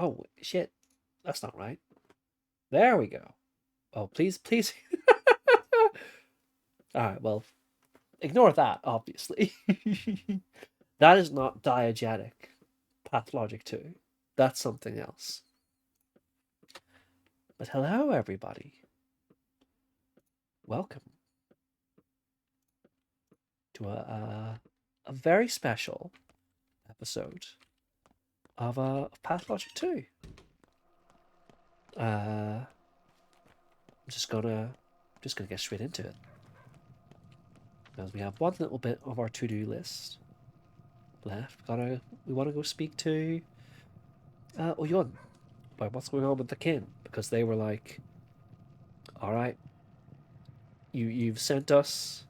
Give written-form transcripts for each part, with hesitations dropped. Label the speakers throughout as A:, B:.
A: Oh, shit. That's not right. There we go. Oh, please, please. Alright, well, ignore that, obviously. That is not diegetic. Pathologic 2. That's something else. But hello, everybody. Welcome to a very special episode of Pathologic 2. I'm just gonna get straight into it. Because we have one little bit of our to-do list left. We want to go speak to Oyun about what's going on with the kin, because they were like, all right, you've sent us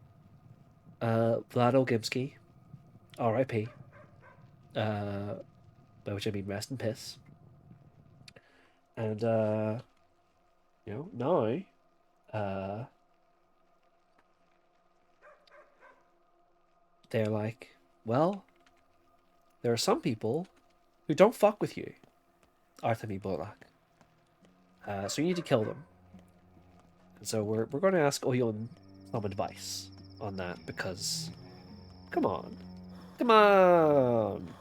A: Vlad Ogimsky, R.I.P. By which I mean rest in piss. And now uh they're like, well, there are some people who don't fuck with you, Artemi Bolak. So you need to kill them. And so we're going to ask Oyun some advice on that, because come on. Come on.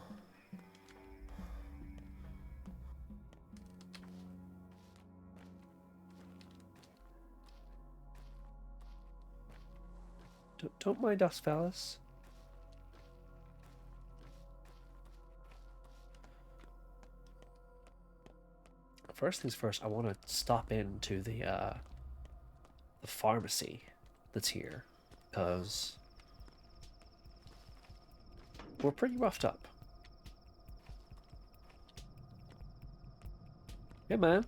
A: Don't mind us, fellas. First things first, I want to stop into the pharmacy that's here, because we're pretty roughed up. Yeah, man.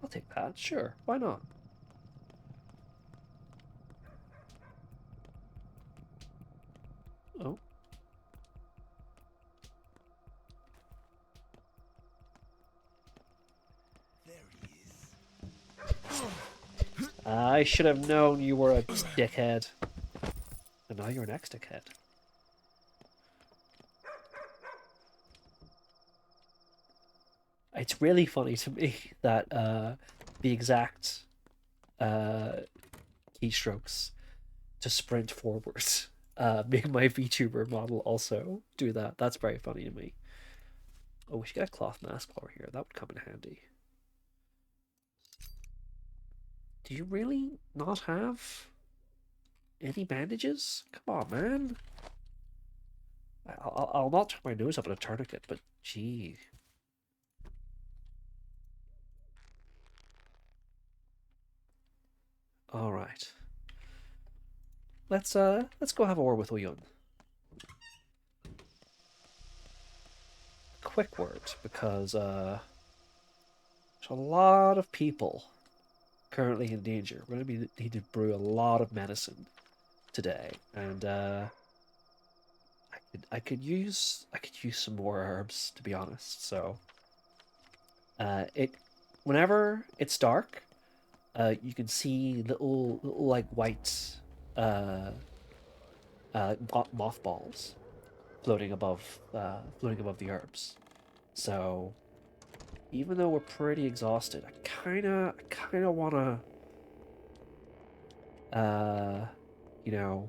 A: I'll take that. Sure, why not? Oh. I should have known you were a dickhead. And now you're an ex-dickhead. It's really funny to me that the exact keystrokes to sprint forward make my VTuber model also do that. That's very funny to me. Oh, we should get a cloth mask while we're here. That would come in handy. Do you really not have any bandages? Come on, man. I'll not turn my nose up at a tourniquet, but gee. All right. Let's go have a word with Oyun. Quick word, because there's a lot of people currently in danger. We're gonna need to brew a lot of medicine today, and I could use some more herbs, to be honest. So it whenever it's dark, you can see little like white uh, mothballs floating above the herbs. So even though we're pretty exhausted, I kinda wanna uh, you know,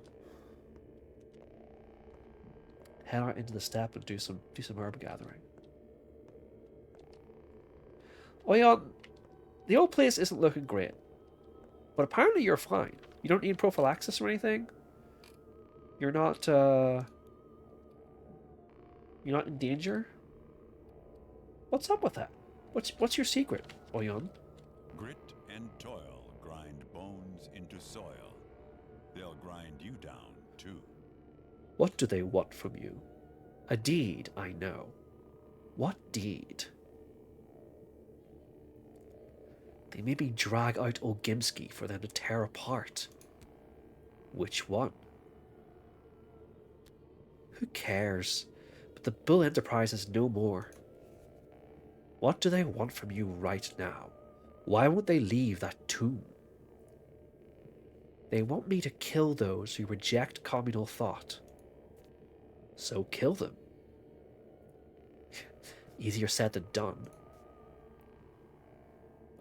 A: head out into the steppe and do some herb gathering. Oh yeah, the old place isn't looking great, but apparently you're fine. You don't need prophylaxis or anything. You're not you're not in danger. What's up with that? What's your secret, Oyon?
B: Grit and toil grind bones into soil. They'll grind you down, too.
A: What do they want from you? A deed, I know. What deed? They maybe drag out Ogimsky for them to tear apart. Which one? Who cares? But the Bull Enterprise is no more. What do they want from you right now? Why won't they leave that tomb? They want me to kill those who reject communal thought. So kill them. Easier said than done.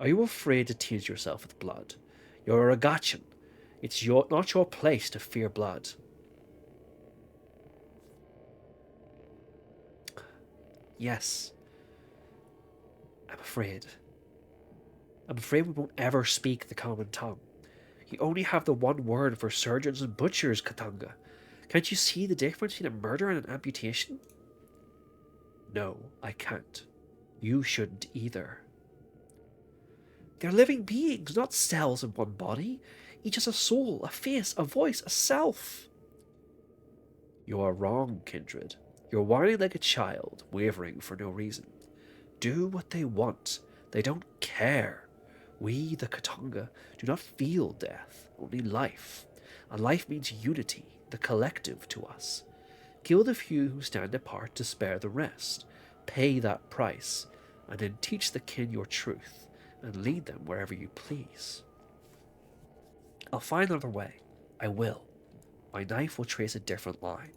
A: Are you afraid to tease yourself with blood? You're a Rogachan. It's not your place to fear blood. Yes. I'm afraid. I'm afraid we won't ever speak the common tongue. You only have the one word for surgeons and butchers, Katanga. Can't you see the difference between a murder and an amputation? No, I can't. You shouldn't either. They're living beings, not cells in one body. Each has a soul, a face, a voice, a self. You are wrong, Kindred. You're whining like a child, wavering for no reason. Do what they want. They don't care. We, the Katanga, do not feel death, only life. And life means unity, the collective to us. Kill the few who stand apart to spare the rest. Pay that price, and then teach the kin your truth, and lead them wherever you please. I'll find another way. I will. My knife will trace a different line.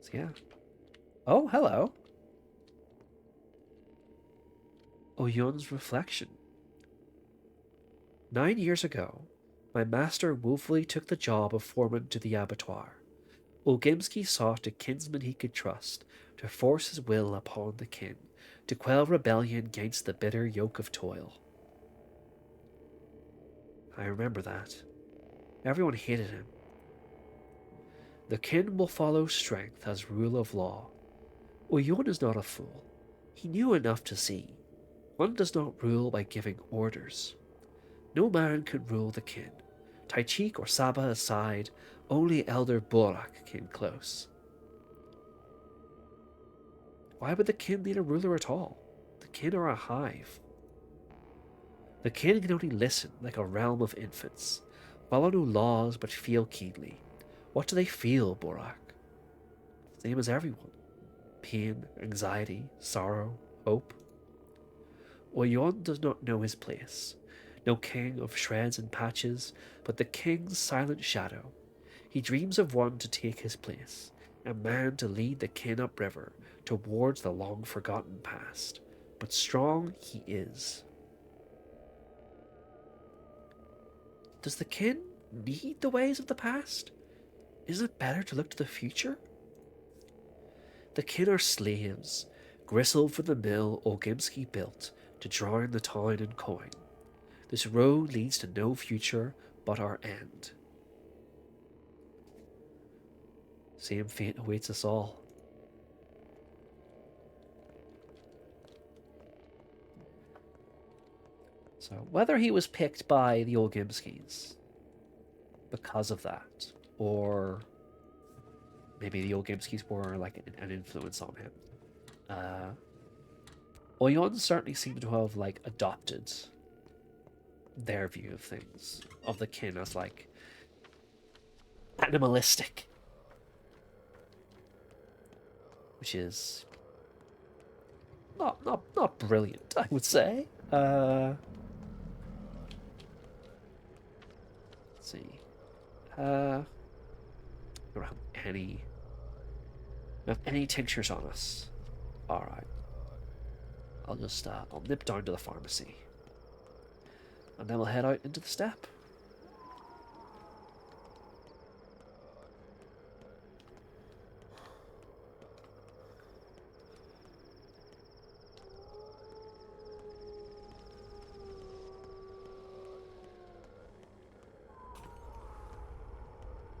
A: So yeah. Oh, hello. Oyun's reflection. 9 years ago, my master willfully took the job of foreman to the abattoir. Ogimsky sought a kinsman he could trust, to force his will upon the kin, to quell rebellion against the bitter yoke of toil. I remember that. Everyone hated him. The kin will follow strength as rule of law. Oyun is not a fool. He knew enough to see. One does not rule by giving orders. No man can rule the kin. Taichik or Saba aside, only Elder Borak came close. Why would the kin need a ruler at all? The kin are a hive. The kin can only listen like a realm of infants, follow no laws but feel keenly. What do they feel, Borak? Same as everyone. Pain, anxiety, sorrow, hope. Oyun does not know his place. No king of shreds and patches, but the king's silent shadow. He dreams of one to take his place, a man to lead the kin upriver towards the long-forgotten past. But strong he is. Does the kin need the ways of the past? Isn't it better to look to the future? The kin are slaves, gristled from the mill Ogimsky built to drown the town in coin. This road leads to no future but our end. Same fate awaits us all. So, whether he was picked by the Ogimskys because of that, or maybe the Ogimskys were like an influence on him, Oyun certainly seemed to have like adopted their view of things, of the kin as like animalistic, which is not brilliant, I would say. Let's see. We don't have any tinctures on us. All right. I'll nip down to the pharmacy, and then we'll head out into the steppe.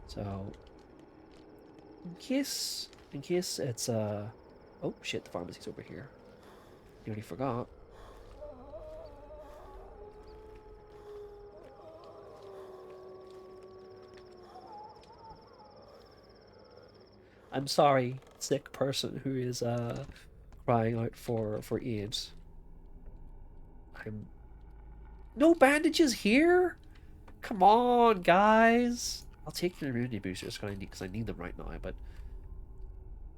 A: So, in case it's oh shit, the pharmacy's over here. Nearly forgot. I'm sorry, sick person who is crying out for aid. I'm no bandages here. Come on, guys. I'll take your immunity boosters because I need them right now. But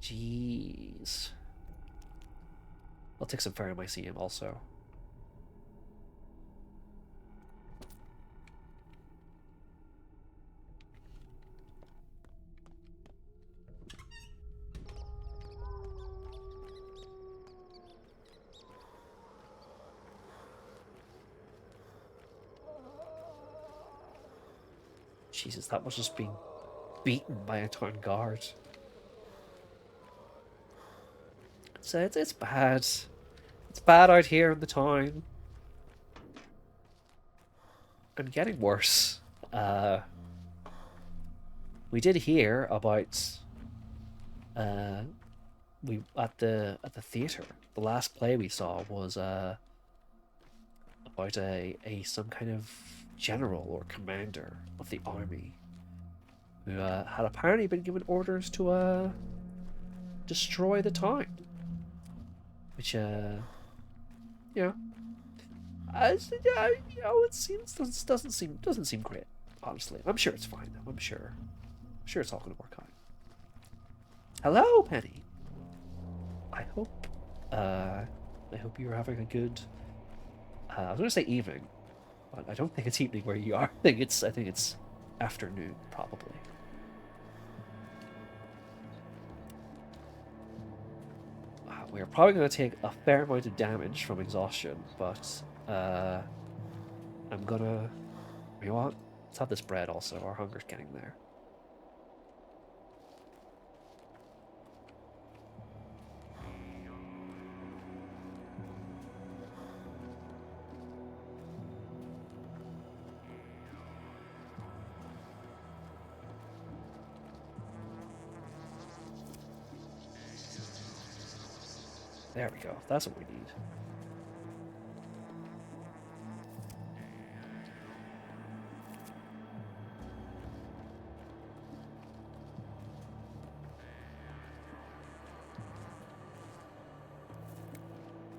A: Jeez. I'll take some Ferromycinium also. Jesus, that was just being beaten by a town guard. So it's bad. It's bad out here in the town. And getting worse. We did hear about we at the theater. The last play we saw was about a some kind of general or commander of the army who had apparently been given orders to destroy the town, which you know, it seems doesn't seem great. Honestly, I'm sure it's fine though. I'm sure it's all going to work out. Hello, Penny. I hope you're having a good. I was going to say evening, but I don't think it's evening where you are. I think it's afternoon probably. We're probably going to take a fair amount of damage from exhaustion, but I'm gonna. You know what? Let's have this bread also. Our hunger's getting there. There we go. That's what we need.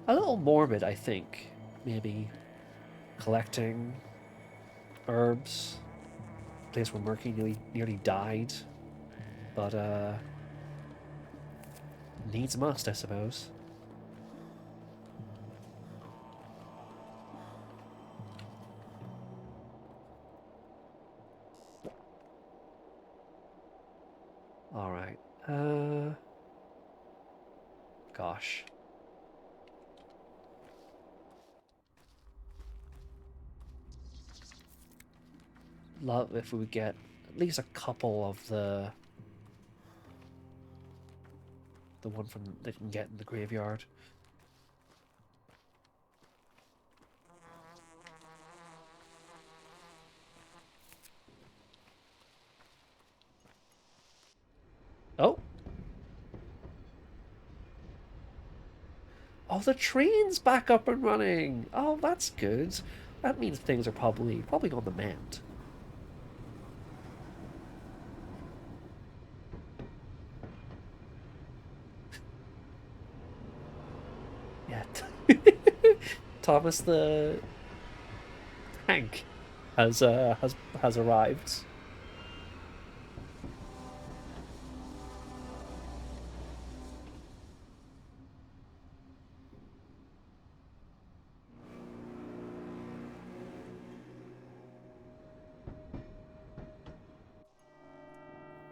A: A little morbid, I think. Maybe collecting herbs. Place where Murky nearly died. But needs must, I suppose. Alright. Gosh. Love if we would get at least a couple of the one from that you can get in the graveyard. Oh. Oh, the train's back up and running. Oh, that's good. That means things are probably on the mend. Yeah. Thomas the tank has arrived.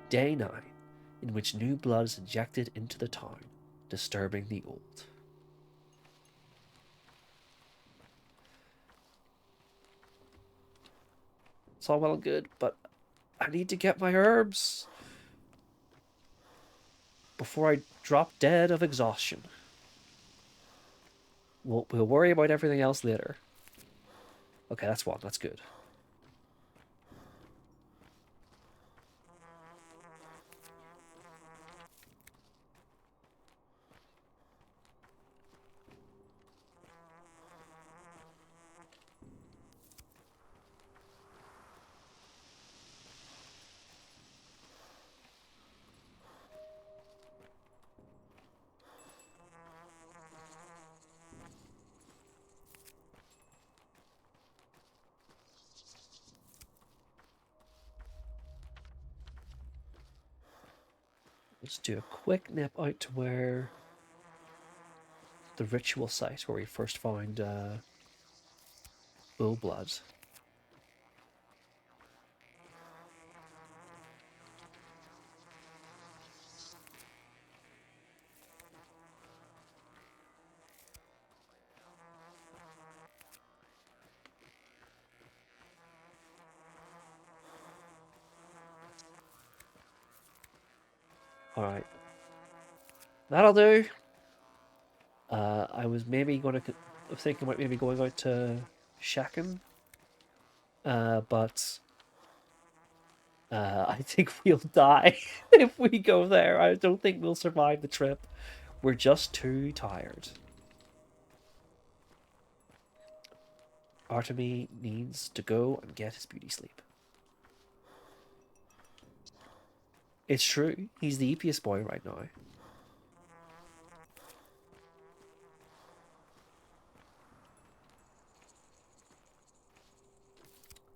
A: Day 9, in which new blood is injected into the town, disturbing the old. It's all well and good, but I need to get my herbs before I drop dead of exhaustion. We'll worry about everything else later. Okay, that's one. That's good. Let's do a quick nip out to where the ritual site where we first found bull blood. Alright. That'll do. I was maybe going to... I was thinking about maybe going out to Shaken. But... I think we'll die if we go there. I don't think we'll survive the trip. We're just too tired. Artemy needs to go and get his beauty sleep. It's true. He's the eepiest boy right now.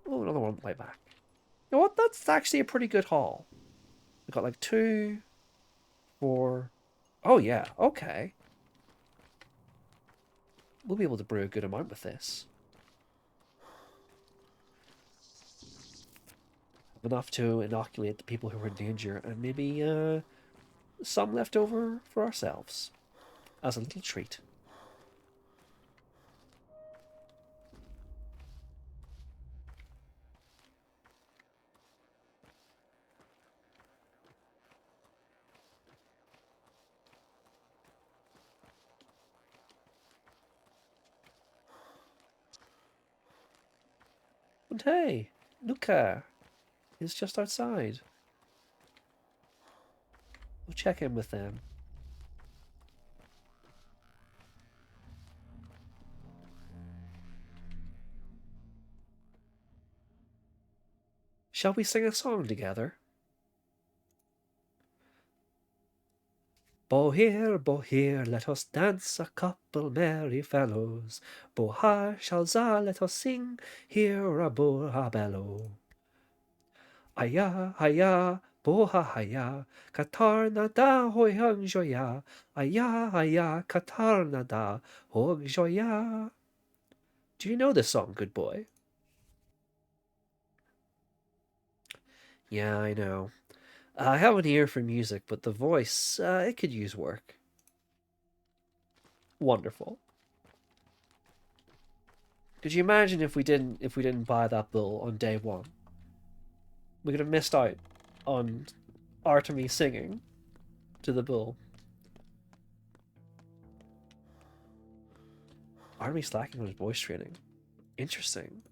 A: Oh, another one way back. You know what? That's actually a pretty good haul. We got like 2, 4... Oh yeah, okay. We'll be able to brew a good amount with this. Enough to inoculate the people who are in danger, and maybe some left over for ourselves as a little treat. And hey, Luca is just outside. We'll check in with them. Shall we sing a song together? Bo here, let us dance, a couple merry fellows. Bo ha, shall za, let us sing, here a bo ha bellow. Aya, aya, bo ha haya, katarna da hoi hung joya. Aya, aya, katarna da hoi joya. Do you know this song, good boy? Yeah, I know. I have an ear for music, but the voice, it could use work. Wonderful. Could you imagine if we didn't buy that bull on day 1? We could have missed out on Artemy singing to the bull. Artemy slacking on his voice training. Interesting.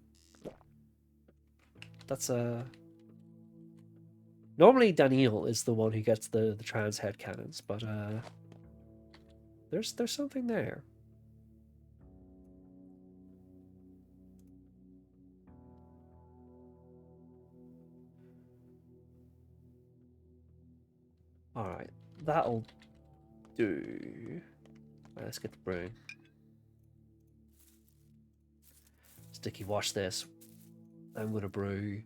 A: That's a... Normally Daniel is the one who gets the trans head cannons, but there's something there. Alright, that'll do. Right, let's get the brewing. Sticky, watch this. I'm gonna brew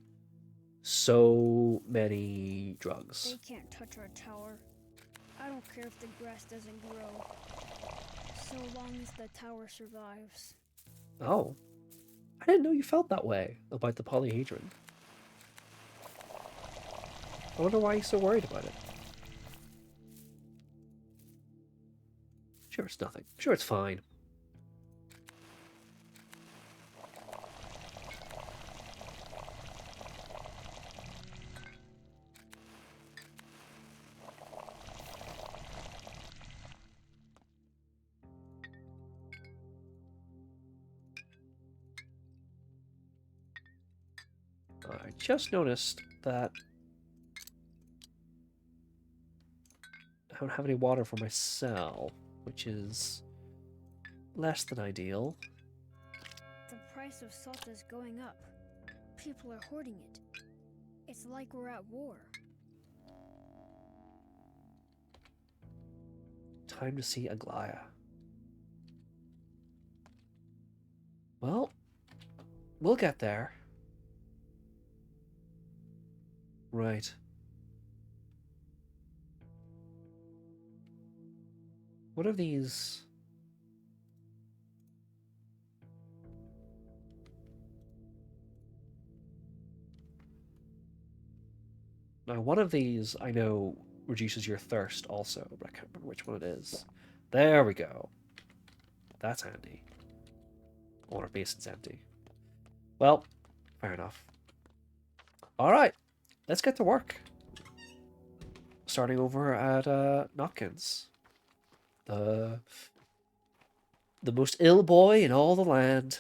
A: so many drugs.
C: They can't touch our tower. I don't care if the grass doesn't grow, so long as the tower survives.
A: Oh. I didn't know you felt that way about the polyhedron. I wonder why you're so worried about it. Sure, it's nothing. Sure, it's fine. I just noticed that I don't have any water for myself, which is less than ideal.
C: The price of salt is going up. People are hoarding it. It's like we're at war.
A: Time to see Aglaya. Well, we'll get there. Right. What are these? Now, one of these I know reduces your thirst also, but I can't remember which one it is. There we go. That's handy. Water basin's empty. Well, fair enough. Alright, let's get to work. Starting over at Notkins. The most ill boy in all the land.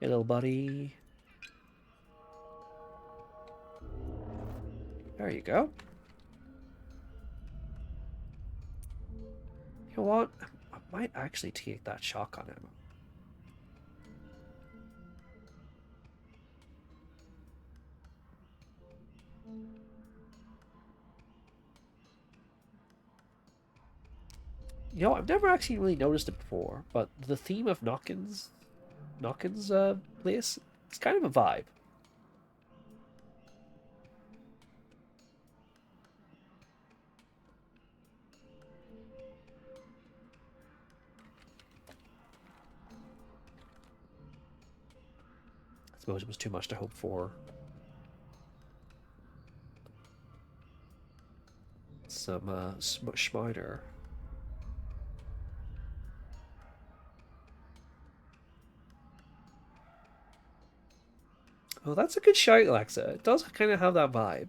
A: Hey, little buddy. There you go. You know what? I might actually take that shotgun ammo. You know, I've never actually really noticed it before, but the theme of Notkins' place, it's kind of a vibe. I suppose it was too much to hope for. Some Schmider. Oh, that's a good shout, Alexa. It does kind of have that vibe.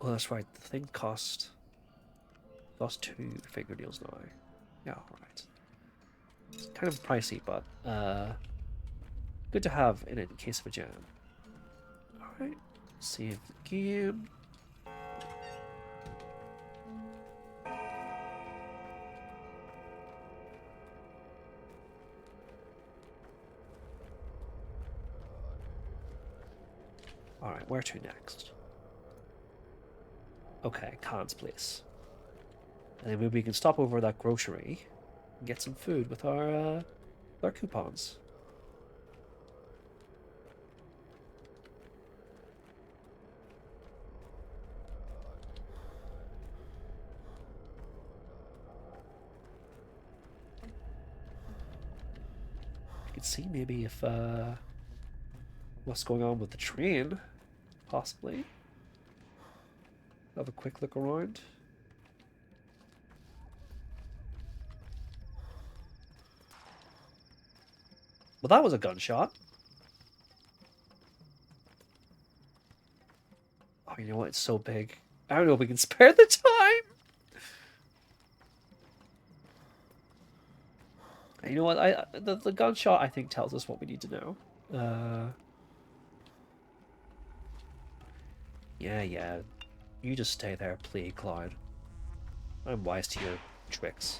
A: Oh, that's right. The thing cost 2 fingernails now. Yeah, alright. It's kind of pricey, but good to have in case of a jam. Alright. Save the game. Alright, where to next? Okay, Khan's place. And then maybe we can stop over that grocery and get some food with our coupons. You can see maybe if what's going on with the train, possibly. Have a quick look around. Well, that was a gunshot. Oh, you know what? It's so big. I don't know if we can spare the time. You know what? The gunshot, I think, tells us what we need to know. Yeah. You just stay there, please, Clyde. I'm wise to your tricks.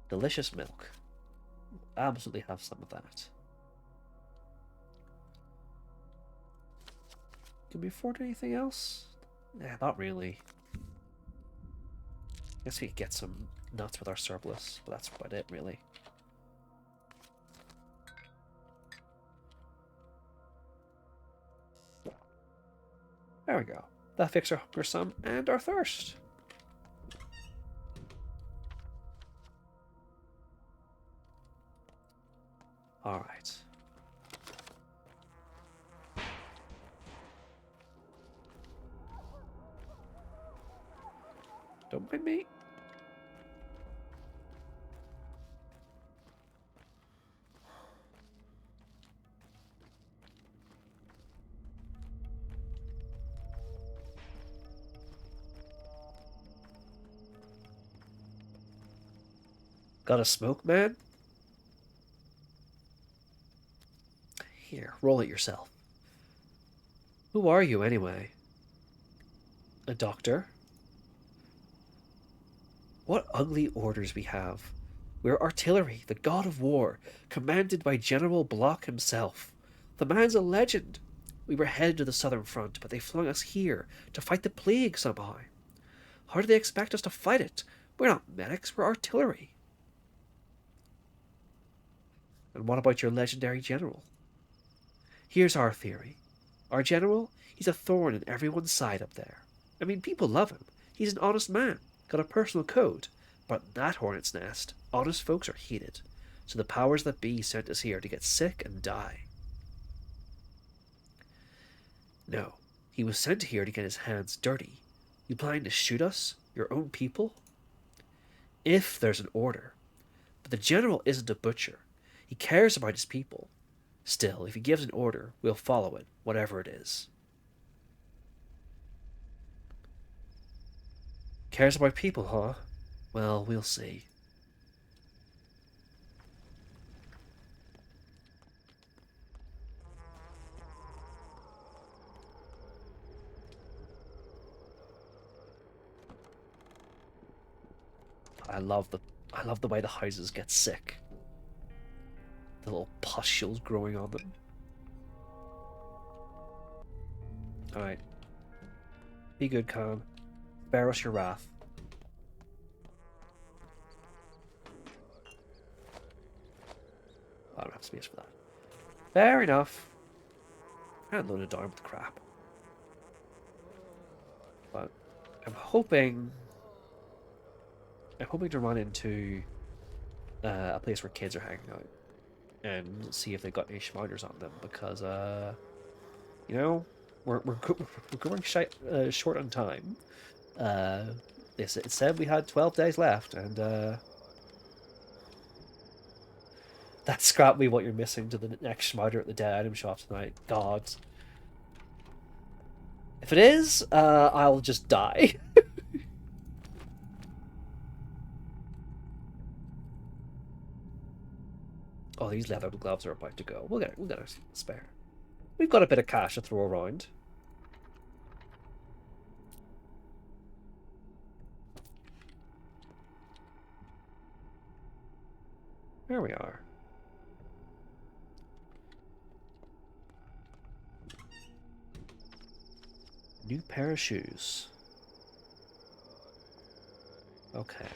A: Delicious milk. Absolutely have some of that. Can we afford anything else? Yeah, not really. Guess we could get some nuts with our surplus, but that's about it, really. There we go. That fixed our hunger some and our thirst. Alright. Don't mind me. Got a smoke, man? Here, roll it yourself. Who are you, anyway? A doctor? What ugly orders we have. We're artillery, the god of war, commanded by General Block himself. The man's a legend. We were headed to the southern front, but they flung us here to fight the plague somehow. How do they expect us to fight it? We're not medics, we're artillery. And what about your legendary general? Here's our theory. Our general, he's a thorn in everyone's side up there. I mean, people love him. He's an honest man, got a personal code. But in that hornet's nest, honest folks are hated. So the powers that be sent us here to get sick and die. No, he was sent here to get his hands dirty. You planning to shoot us? Your own people? If there's an order. But the general isn't a butcher. He cares about his people. Still, if he gives an order, we'll follow it, whatever it is. Cares about people, huh? Well, we'll see. I love the way the houses get sick. The little pustules growing on them. Alright. Be good, Khan. Bear us your wrath. I don't have space for that. Fair enough. I'm loaded down with the crap. But I'm hoping to run into a place where kids are hanging out and see if they've got any schmounders on them, because you know, we're going short on time. It said we had 12 days left, and that's scrap me what you're missing to the next schmounder at the dead item shop tonight. God. If it is, I'll just die. Oh, these leather gloves are about to go. We'll get a spare. We've got a bit of cash to throw around. There we are. New pair of shoes. Okay.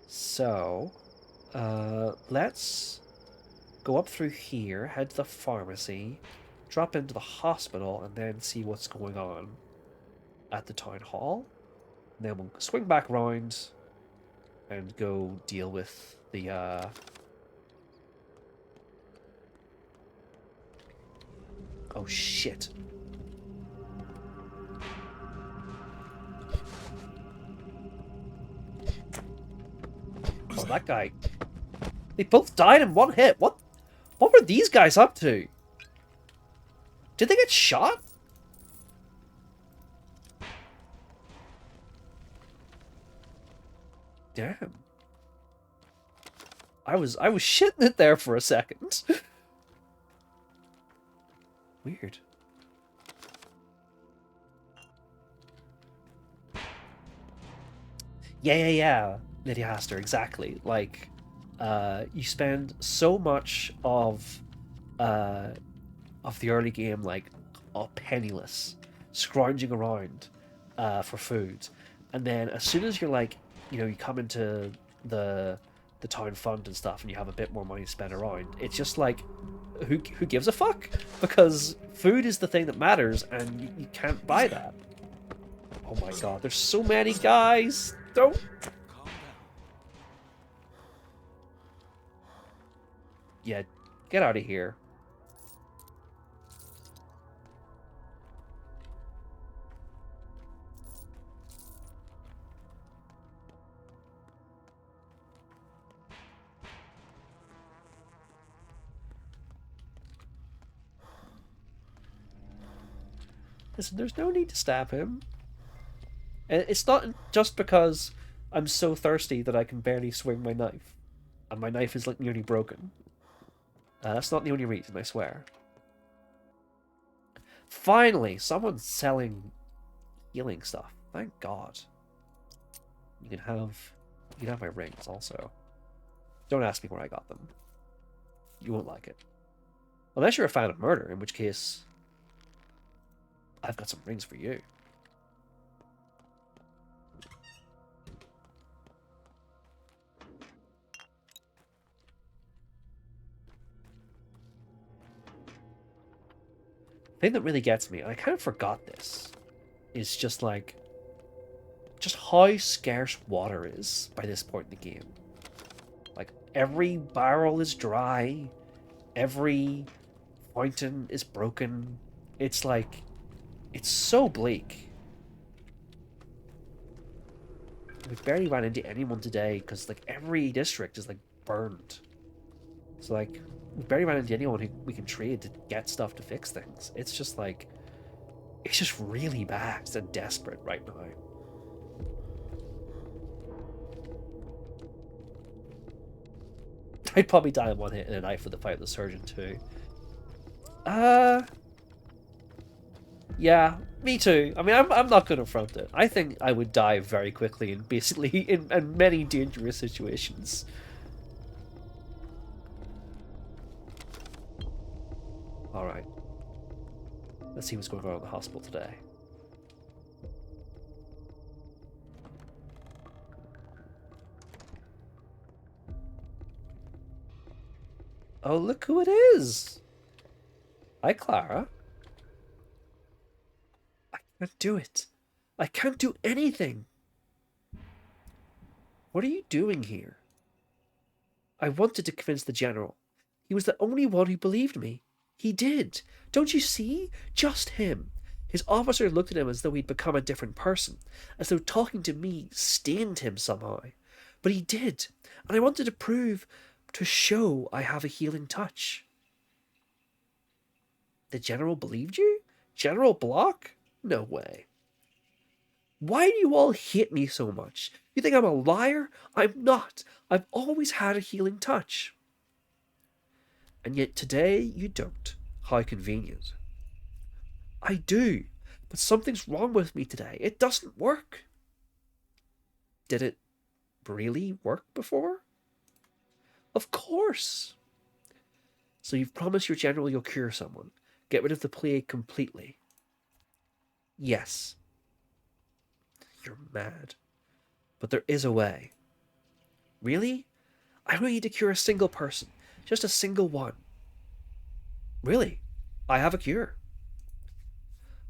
A: So, let's go up through here, head to the pharmacy, drop into the hospital, and then see what's going on at the town hall. And then we'll swing back around and go deal with the, Oh, shit. Oh, that guy. They both died in one hit. What were these guys up to? Did they get shot? Damn. I was shitting it there for a second. Weird. Yeah. Lydia Haster, exactly. Like, you spend so much of the early game, like, penniless, scrounging around for food, and then as soon as you're like, you know, you come into the town fund and stuff, and you have a bit more money to spend around, it's just like, who gives a fuck? Because food is the thing that matters, and you can't buy that. Oh my god, there's so many guys. Don't. Yeah, get out of here. Listen, there's no need to stab him. It's not just because I'm so thirsty that I can barely swing my knife, and my knife is like nearly broken. That's not the only reason, I swear. Finally, someone's selling healing stuff. Thank God. You can have my rings also. Don't ask me where I got them. You won't like it. Unless you're a fan of murder, in which case I've got some rings for you. The thing that really gets me, and I kind of forgot this, is just like just how scarce water is by this point in the game. Like every barrel is dry, every fountain is broken. It's like it's so bleak. We've barely ran into anyone today because like every district is like burned. So like we've barely ran into anyone who we can trade to get stuff to fix things. It's just like it's just really bad and desperate right now. I'd probably die in one hit in a knife with the fight with the surgeon too. Yeah, me too. I mean, I'm not going to front it. I think I would die very quickly and basically in many dangerous situations. Alright. Let's see what's going on in the hospital today. Oh, look who it is! Hi, Clara. I can't do it. I can't do anything. What are you doing here? I wanted to convince the general. He was the only one who believed me. He did. Don't you see? Just him. His officer looked at him as though he'd become a different person, as though talking to me stained him somehow. But he did, and I wanted to prove, to show I have a healing touch. The general believed you? General Block? No way. Why do you all hate me so much? You think I'm a liar? I'm not. I've always had a healing touch. And yet today you don't. How convenient. I do, but something's wrong with me today. It doesn't work. Did it really work before? Of course. So you've promised your general you'll cure someone. Get rid of the plague completely. Yes. You're mad. But there is a way. Really? I only need to cure a single person. Just a single one. Really? I have a cure.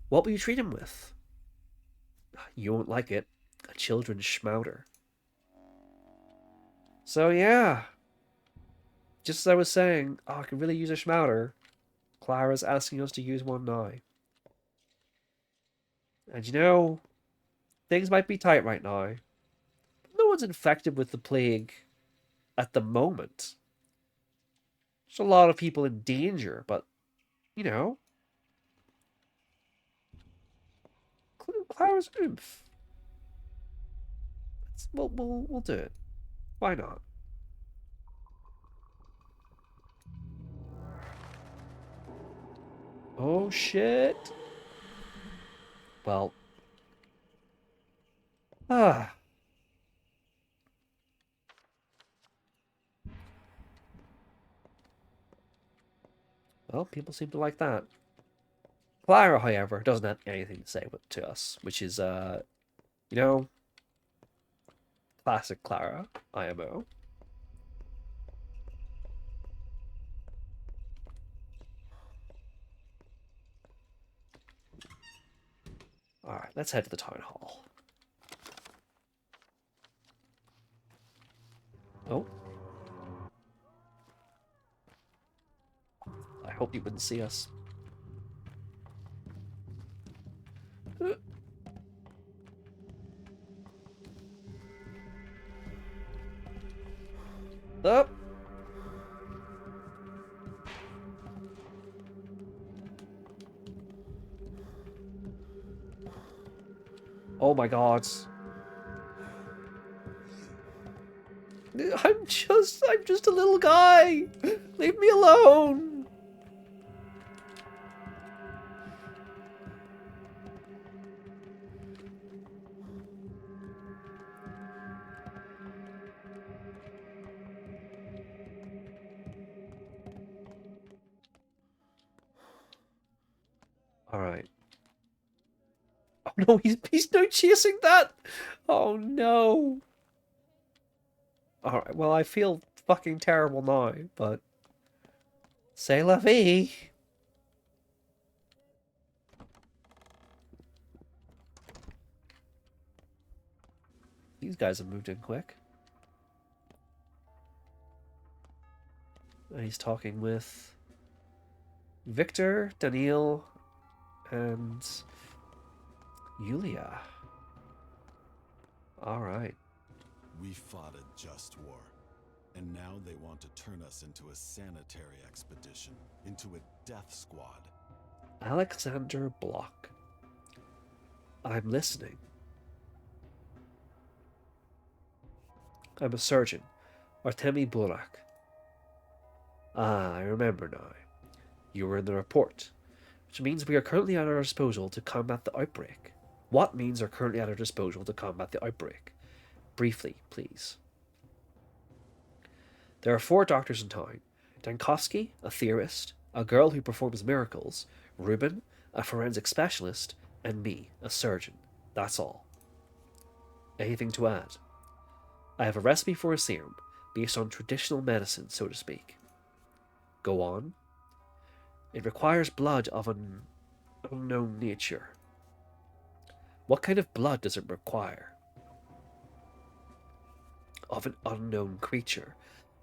A: What will you treat him with? You won't like it. A children's schmouder. So yeah. Just as I was saying, I could really use a schmouder. Clara's asking us to use one now. And you know, things might be tight right now. No one's infected with the plague at the moment. There's a lot of people in danger, but, you know, Clara's oomph. We'll do it. Why not? Oh shit. Well. Ah. Well, people seem to like that. Clara, however, doesn't have anything to say to us, which is, you know, classic Clara, IMO. Alright, let's head to the town hall. Oh. I hope you wouldn't see us. Up. Oh my god. I'm just a little guy. Leave me alone. All right. Oh no, he's no chasing that. Oh no. All right. Well, I feel fucking terrible now, but c'est la vie. These guys have moved in quick. And he's talking with Victor, Daniil, and Yulia. All right.
D: We fought a just war, and now they want to turn us into a sanitary expedition, into a death squad.
A: Alexander Block. I'm listening. I'm a surgeon. Artemi Burak. Ah, I remember now. You were in the report, which means we are currently at our disposal to combat the outbreak. What means are currently at our disposal to combat the outbreak? Briefly, please. There are 4 doctors in town. Dankowski, a theorist, a girl who performs miracles, Ruben, a forensic specialist, and me, a surgeon. That's all. Anything to add? I have a recipe for a serum, based on traditional medicine, so to speak. Go on. It requires blood of an unknown nature. What kind of blood does it require? Of an unknown creature,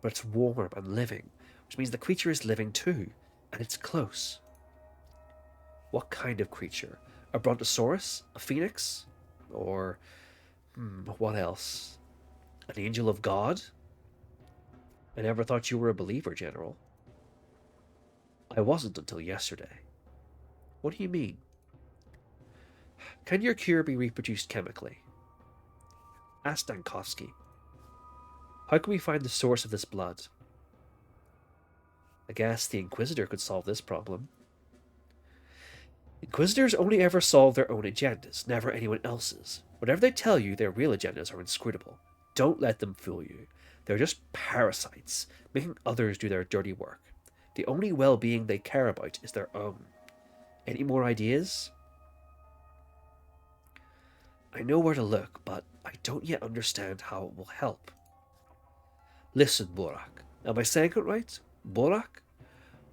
A: but it's warm and living, which means the creature is living too, and it's close. What kind of creature? A brontosaurus? A phoenix? Or, what else? An angel of God? I never thought you were a believer, General. I wasn't until yesterday. What do you mean? Can your cure be reproduced chemically? Ask Dankowski. How can we find the source of this blood? I guess the Inquisitor could solve this problem. Inquisitors only ever solve their own agendas, never anyone else's. Whatever they tell you, their real agendas are inscrutable. Don't let them fool you. They're just parasites, making others do their dirty work. The only well-being they care about is their own. Any more ideas? I know where to look, but I don't yet understand how it will help. Listen, Borak. Am I saying it right? Borak?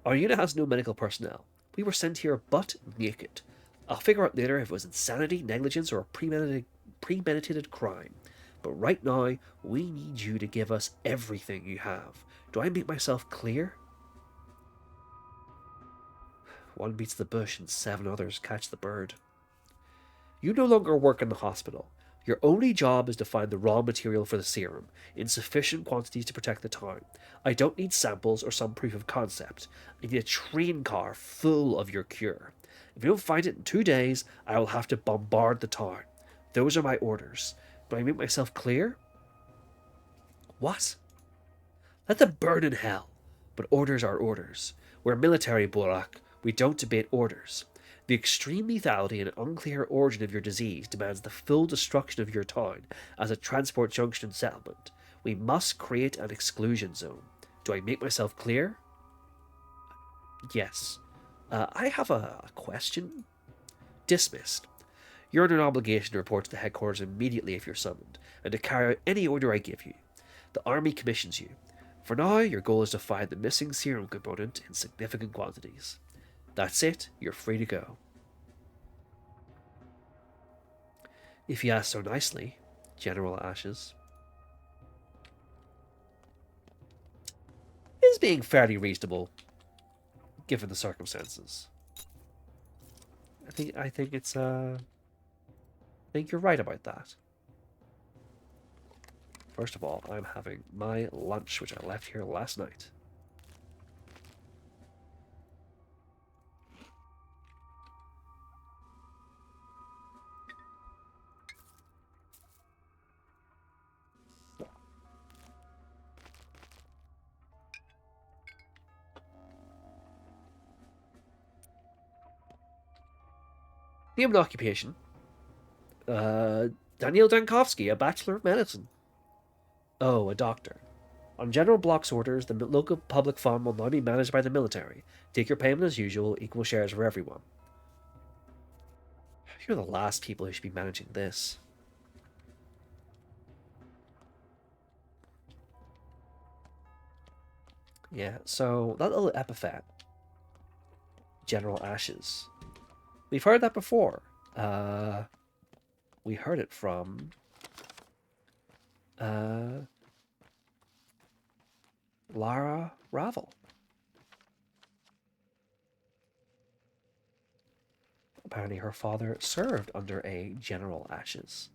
A: Our unit has no medical personnel. We were sent here butt naked. I'll figure out later if it was insanity, negligence, or a premeditated crime. But right now, we need you to give us everything you have. Do I make myself clear? One beats the bush and 7 others catch the bird. You no longer work in the hospital. Your only job is to find the raw material for the serum, in sufficient quantities to protect the town. I don't need samples or some proof of concept. I need a train car full of your cure. If you don't find it in 2 days, I will have to bombard the town. Those are my orders. Do I make myself clear? What? Let them burn in hell. But orders are orders. We're military, Borak. We don't debate orders. The extreme lethality and unclear origin of your disease demands the full destruction of your town as a transport junction and settlement. We must create an exclusion zone. Do I make myself clear? Yes. I have a question. Dismissed. You're under an obligation to report to the headquarters immediately if you're summoned, and to carry out any order I give you. The army commissions you. For now, your goal is to find the missing serum component in significant quantities. That's it. You're free to go. If you ask so nicely, General Ashes. Is being fairly reasonable, given the circumstances. I think it's I think you're right about that. First of all, I'm having my lunch, which I left here last night. Name and occupation. Daniel Dankovsky, a Bachelor of Medicine. Oh, a doctor. On General Block's orders, the local public fund will now be managed by the military. Take your payment as usual, equal shares for everyone. You're the last people who should be managing this. Yeah, so that little epithet, General Ashes. We've heard that before. We heard it from Lara Ravel. Apparently her father served under a General Ashes.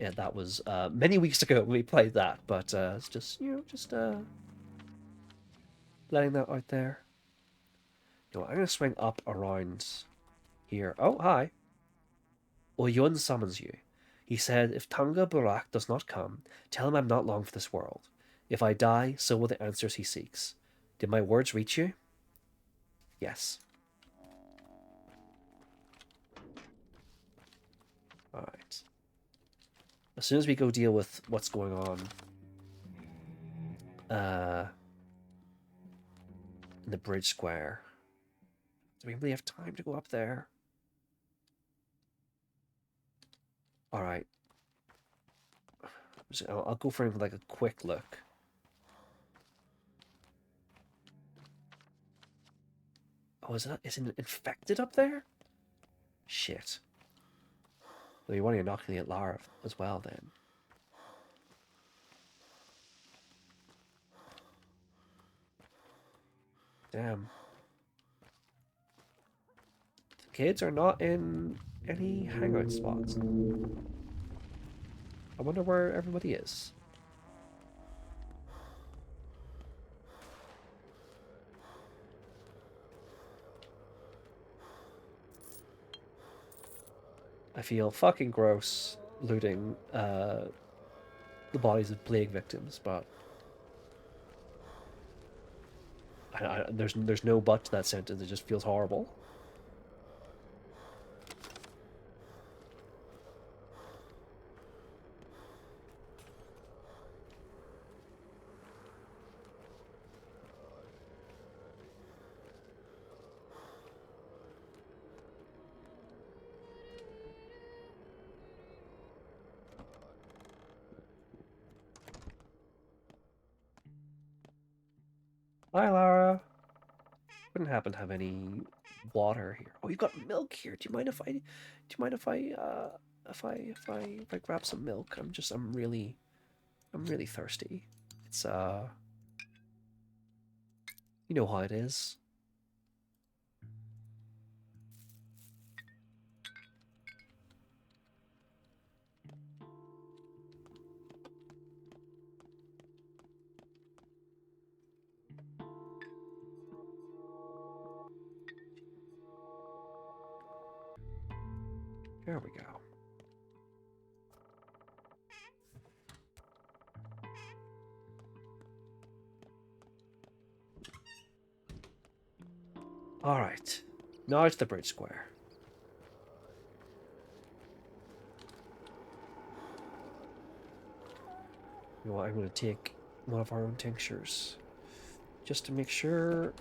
A: Yeah, that was many weeks ago when we played that, but it's just, letting that out there. You know, I'm going to swing up around here. Oh, hi. Oyun summons you. He said, if Tanga Barak does not come, tell him I'm not long for this world. If I die, so will the answers he seeks. Did my words reach you? Yes. Alright. As soon as we go deal with what's going on in the bridge square, do we really have time to go up there? Alright. I'll go for like a quick look. Oh, is it infected up there? Shit. Well, you want to inoculate Lara as well, then. Damn. The kids are not in any hangout spots. I wonder where everybody is. I feel fucking gross looting the bodies of plague victims, but there's no but to that sentence. It just feels horrible. Hi, Lara. Wouldn't happen to have any water here. Oh, you've got milk here. Do you mind if I grab some milk? I'm really thirsty. It's you know how it is. There we go. Alright. Now it's the bridge square. You know what, I'm going to take one of our own tinctures. Just to make sure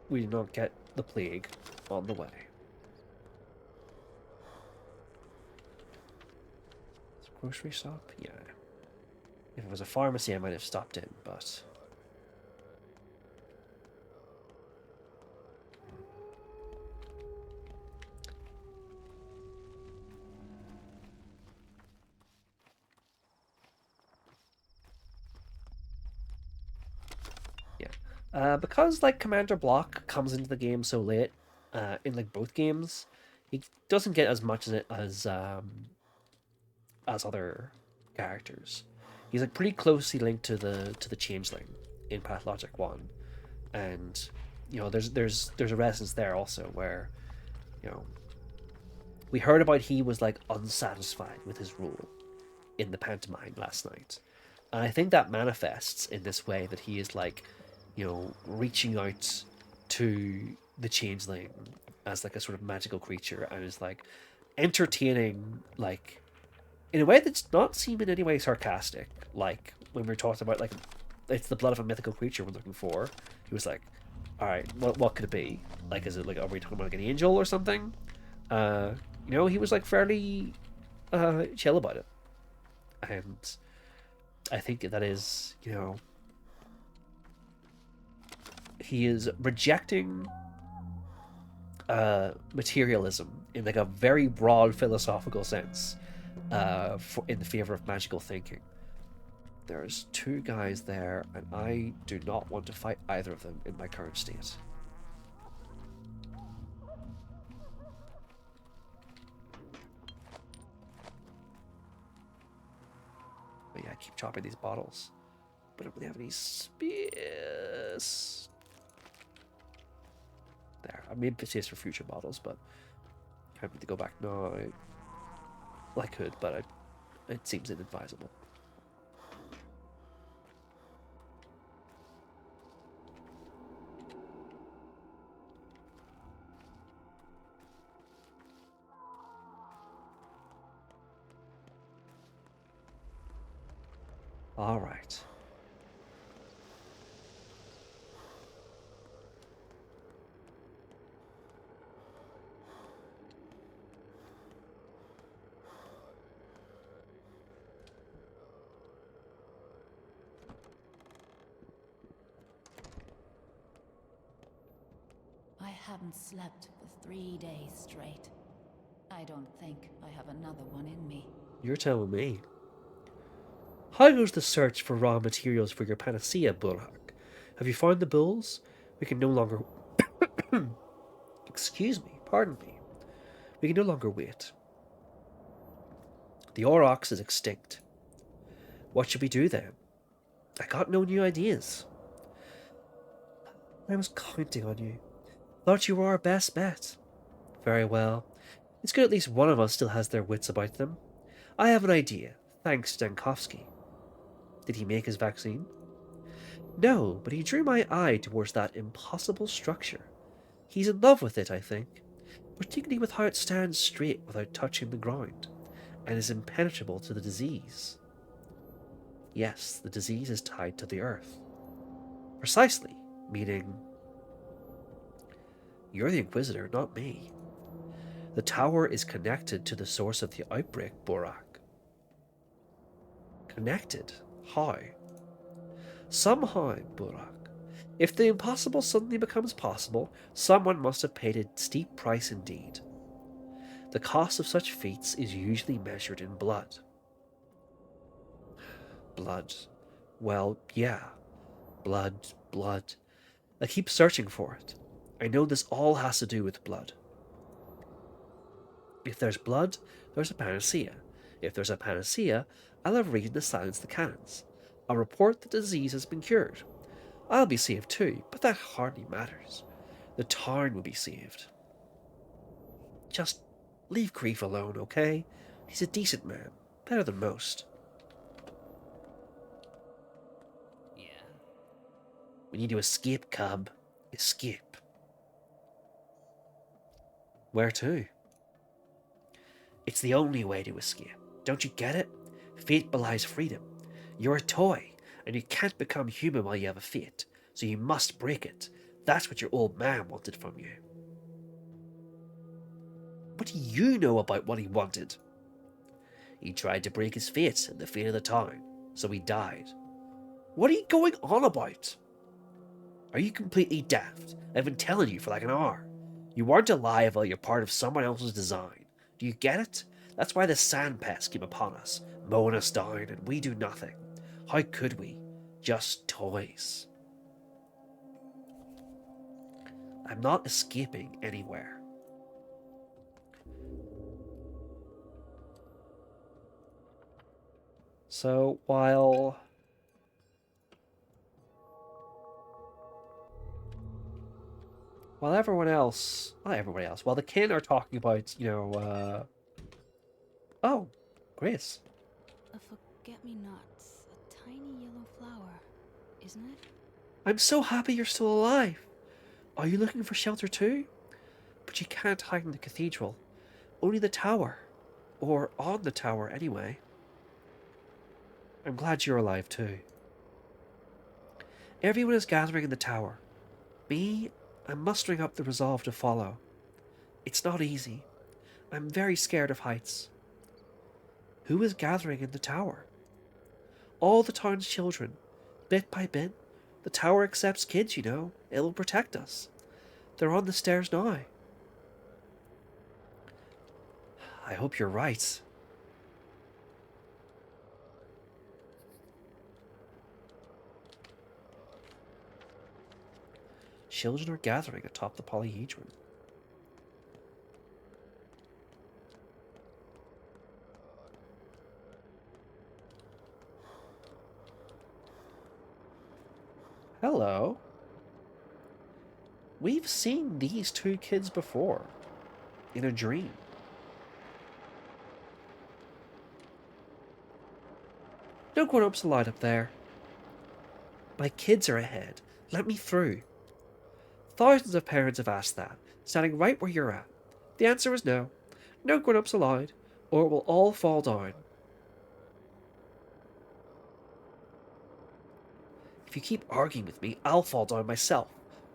A: we do not get the plague on the way. It's a grocery shop? Yeah. If it was a pharmacy, I might have stopped in, but... because like Commander Block comes into the game so late, in like both games, he doesn't get as much as other characters. He's like pretty closely linked to the Changeling in Pathologic 1, and you know there's a resonance there also where, you know, we heard about he was like unsatisfied with his role in the pantomime last night, and I think that manifests in this way that he is like, you know, reaching out to the changeling as like a sort of magical creature and is like entertaining, like in a way that's not seem in any way sarcastic. Like when we are talking about like it's the blood of a mythical creature we're looking for. He was like, all right, what could it be? Like, is it like, are we talking about like an angel or something? Uh, he was like fairly chill about it, and I think that is, he is rejecting materialism in like a very broad philosophical sense, in the favor of magical thinking. There's two guys there, and I do not want to fight either of them in my current state. But yeah, I keep chopping these bottles. But I don't really have any space. There, I made space for future bottles, but I need to go back now. I could, but it seems inadvisable. All right.
E: I haven't slept for 3 days straight. I don't think I have another one in me.
A: You're telling me. How goes the search for raw materials for your panacea, Burak? Have you found the bulls? We can no longer... Excuse me, pardon me. We can no longer wait. The aurochs is extinct. What should we do then? I got no new ideas. I was counting on you. Thought you were our best bet. Very well. It's good at least one of us still has their wits about them. I have an idea, thanks to Dankovsky. Did he make his vaccine? No, but he drew my eye towards that impossible structure. He's in love with it, I think, particularly with how it stands straight without touching the ground, and is impenetrable to the disease. Yes, the disease is tied to the earth. Precisely, meaning... You're the Inquisitor, not me. The tower is connected to the source of the outbreak, Borak. Connected? How? Somehow, Borak. If the impossible suddenly becomes possible, someone must have paid a steep price indeed. The cost of such feats is usually measured in blood. Blood. Well, yeah. Blood, blood. I keep searching for it. I know this all has to do with blood. If there's blood, there's a panacea. If there's a panacea, I'll have reason to silence the cannons. I'll report the disease has been cured. I'll be saved too, but that hardly matters. The town will be saved. Just leave Grief alone, okay? He's a decent man. Better than most. Yeah. We need to escape, cub. Escape. Where to? It's the only way to escape. Don't you get it? Fate belies freedom. You're a toy, and you can't become human while you have a fate, so you must break it. That's what your old man wanted from you. What do you know about what he wanted? He tried to break his fate and the fate of the town, so he died. What are you going on about? Are you completely daft? I've been telling you for like an hour. You weren't alive while you're part of someone else's design. Do you get it? That's why the sand pests came upon us, mowing us down, and we do nothing. How could we? Just toys. I'm not escaping anywhere. So while everyone else, not everybody else, while the kin are talking about, oh, Grace.
C: A forget-me-not, a tiny yellow flower, isn't it?
A: I'm so happy you're still alive. Are you looking for shelter too? But you can't hide in the cathedral. Only the tower. Or on the tower, anyway. I'm glad you're alive too. Everyone is gathering in the tower. Me, I'm mustering up the resolve to follow. It's not easy. I'm very scared of heights. Who is gathering in the tower? All the town's children. Bit by bit. The tower accepts kids, you know. It will protect us. They're on the stairs now. I hope you're right. Children are gathering atop the polyhedron. Hello. We've seen these two kids before. In a dream. No grown-ups allowed up there. My kids are ahead. Let me through. Thousands of parents have asked that, standing right where you're at. The answer is no. No grown-ups allowed, or it will all fall down. If you keep arguing with me, I'll fall down myself.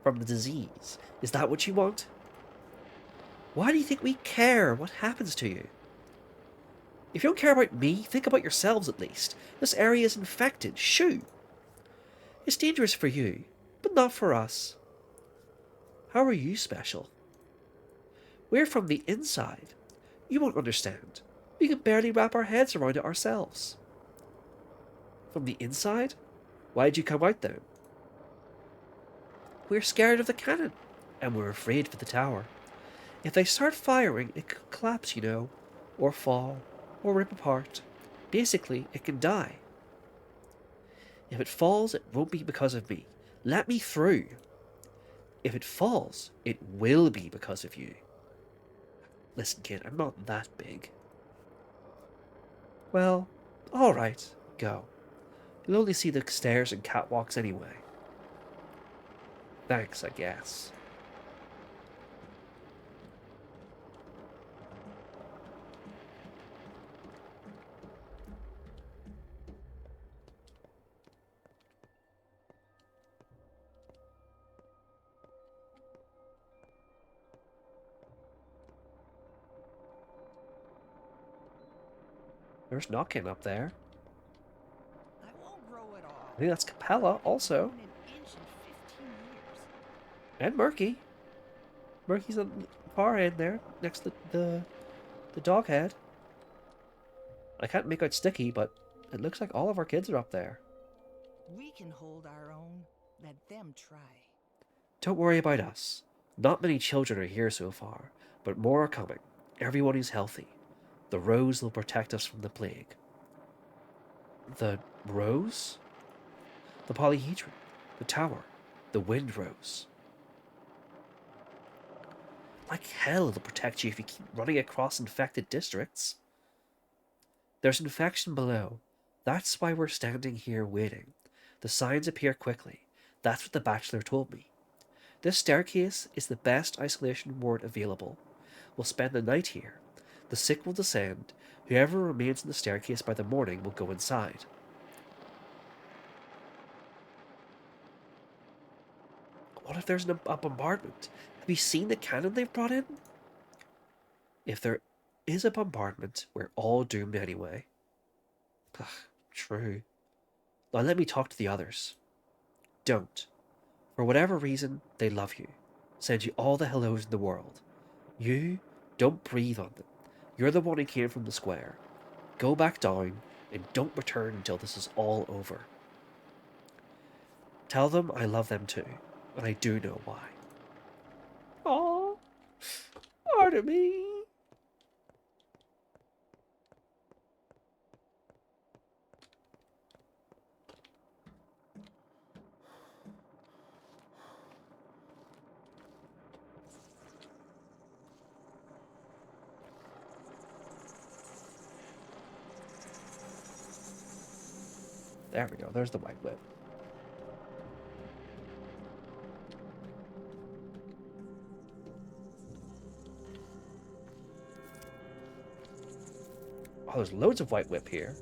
A: From the disease. Is that what you want? Why do you think we care what happens to you? If you don't care about me, think about yourselves at least. This area is infected. Shoo! It's dangerous for you, but not for us. How are you special? We're from the inside. You won't understand. We can barely wrap our heads around it ourselves. From the inside? Why'd you come out then? We're scared of the cannon, and we're afraid for the tower. If they start firing, it could collapse, you know, or fall, or rip apart. Basically, it can die. If it falls, it won't be because of me. Let me through. If it falls, it will be because of you. Listen, kid, I'm not that big. Well, alright, go. You'll only see the stairs and catwalks anyway. Thanks, I guess. There's knocking up there.
F: I won't grow at all.
A: I think that's Capella also.
F: Grown an inch in 15 years.
A: And Murky. Murky's on the far end there, next to the dog head. I can't make out Sticky, but it looks like all of our kids are up there.
F: We can hold our own. Let them try.
A: Don't worry about us. Not many children are here so far, but more are coming. Everyone is healthy. The rose will protect us from the plague. The rose? The polyhedron, the tower, the wind rose. Like hell it'll protect you if you keep running across infected districts. There's infection below. That's why we're standing here waiting. The signs appear quickly. That's what the bachelor told me. This staircase is the best isolation ward available. We'll spend the night here. The sick will descend. Whoever remains in the staircase by the morning will go inside. What if there's a bombardment? Have you seen the cannon they've brought in? If there is a bombardment, we're all doomed anyway. Ugh, true. Now let me talk to the others. Don't. For whatever reason, they love you. Send you all the hellos in the world. You, don't breathe on them. You're the one who came from the square. Go back down, and don't return until this is all over. Tell them I love them too, and I do know why. Aww, part of me. There we go, there's the white whip. Oh, there's loads of white whip here.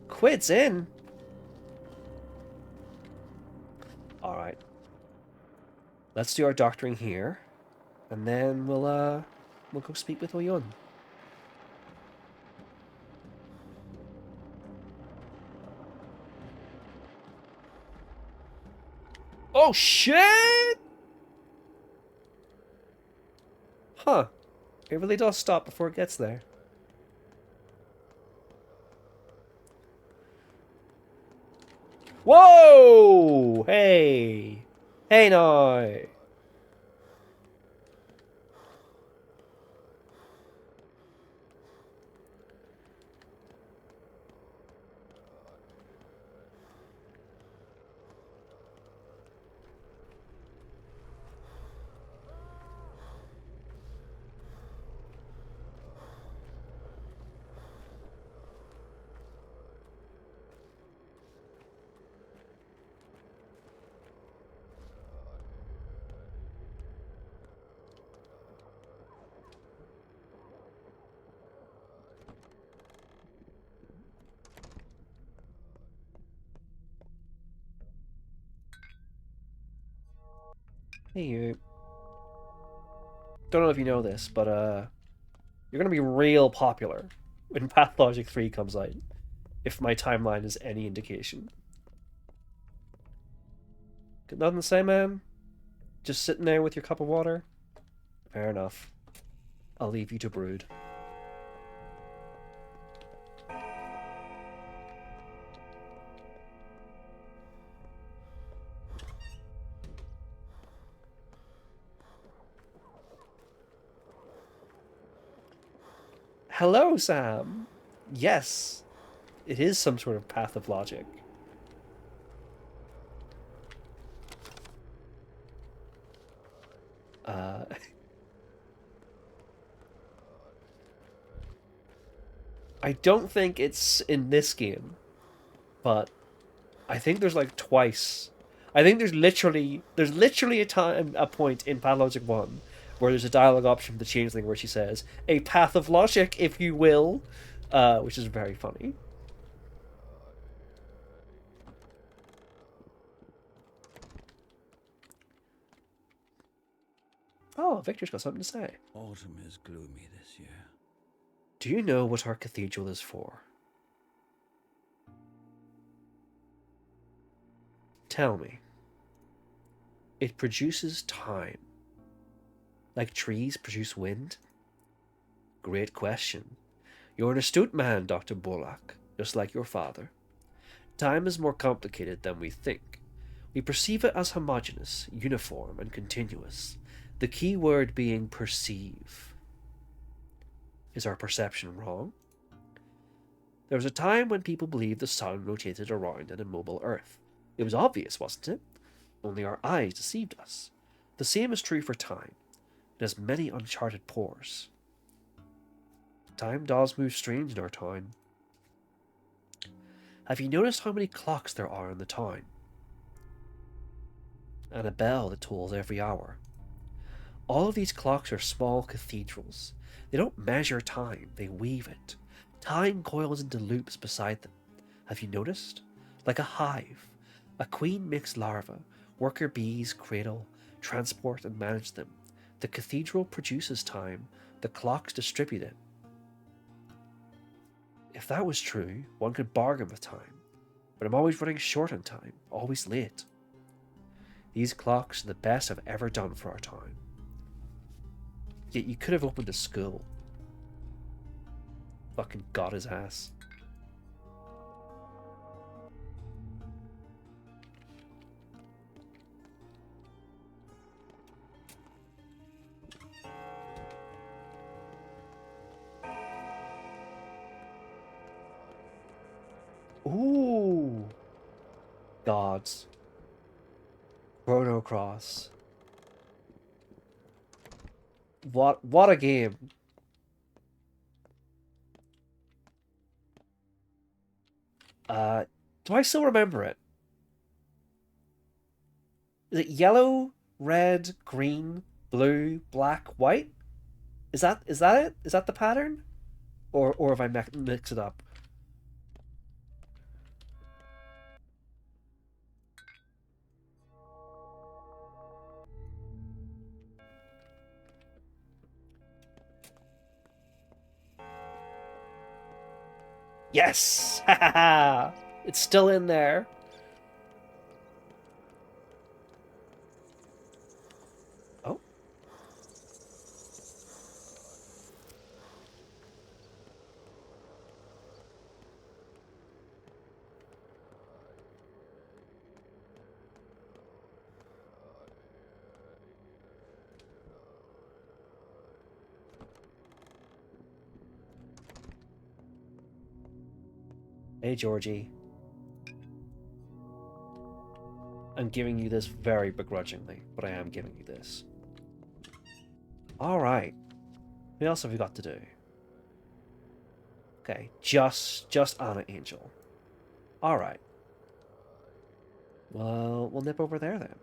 A: Quid's in. Alright. Let's do our doctoring here. And then we'll go speak with Oyun. Oh shit! Huh. It really does stop before it gets there. Whoa! Hey! Hey now! Hey you. Don't know if you know this, but you're gonna be real popular when Pathologic 3 comes out, if my timeline is any indication. Got nothing to say, man? Just sitting there with your cup of water? Fair enough. I'll leave you to brood. Hello, Sam! Yes, it is some sort of path of logic. I don't think it's in this game, but I think there's like twice. I think there's literally a point in Pathologic 1 where there's a dialogue option for the changeling where she says, "A path of logic, if you will," which is very funny. Oh, Victor's got something to say.
G: Autumn is gloomy this year.
A: Do you know what our cathedral is for? Tell me. It produces time. Like trees produce wind? Great question. You're an astute man, Dr. Bullock, just like your father. Time is more complicated than we think. We perceive it as homogeneous, uniform, and continuous. The key word being perceive. Is our perception wrong? There was a time when people believed the sun rotated around an immobile Earth. It was obvious, wasn't it? Only our eyes deceived us. The same is true for time. It has many uncharted pores. Time does move strange in our town. Have you noticed how many clocks there are in the town? And a bell that tolls every hour. All of these clocks are small cathedrals. They don't measure time, they weave it. Time coils into loops beside them. Have you noticed? Like a hive. A queen makes larvae, worker bees cradle, transport and manage them. The cathedral produces time, the clocks distribute it. If that was true, one could bargain with time. But I'm always running short on time, always late. These clocks are the best I've ever done for our town. Yet you could have opened a school. Fucking got his ass. Ooh. Gods. Chrono Cross. What a game. Do I still remember it? Is it yellow, red, green, blue, black, white? Is that it? Is that the pattern? Or if I mix it up. Yes! Ha ha ha! It's still in there. Oh. Hey, Georgie. I'm giving you this very begrudgingly, but I am giving you this. Alright. What else have we got to do? Okay, just Anna Angel. Alright. Well, we'll nip over there then.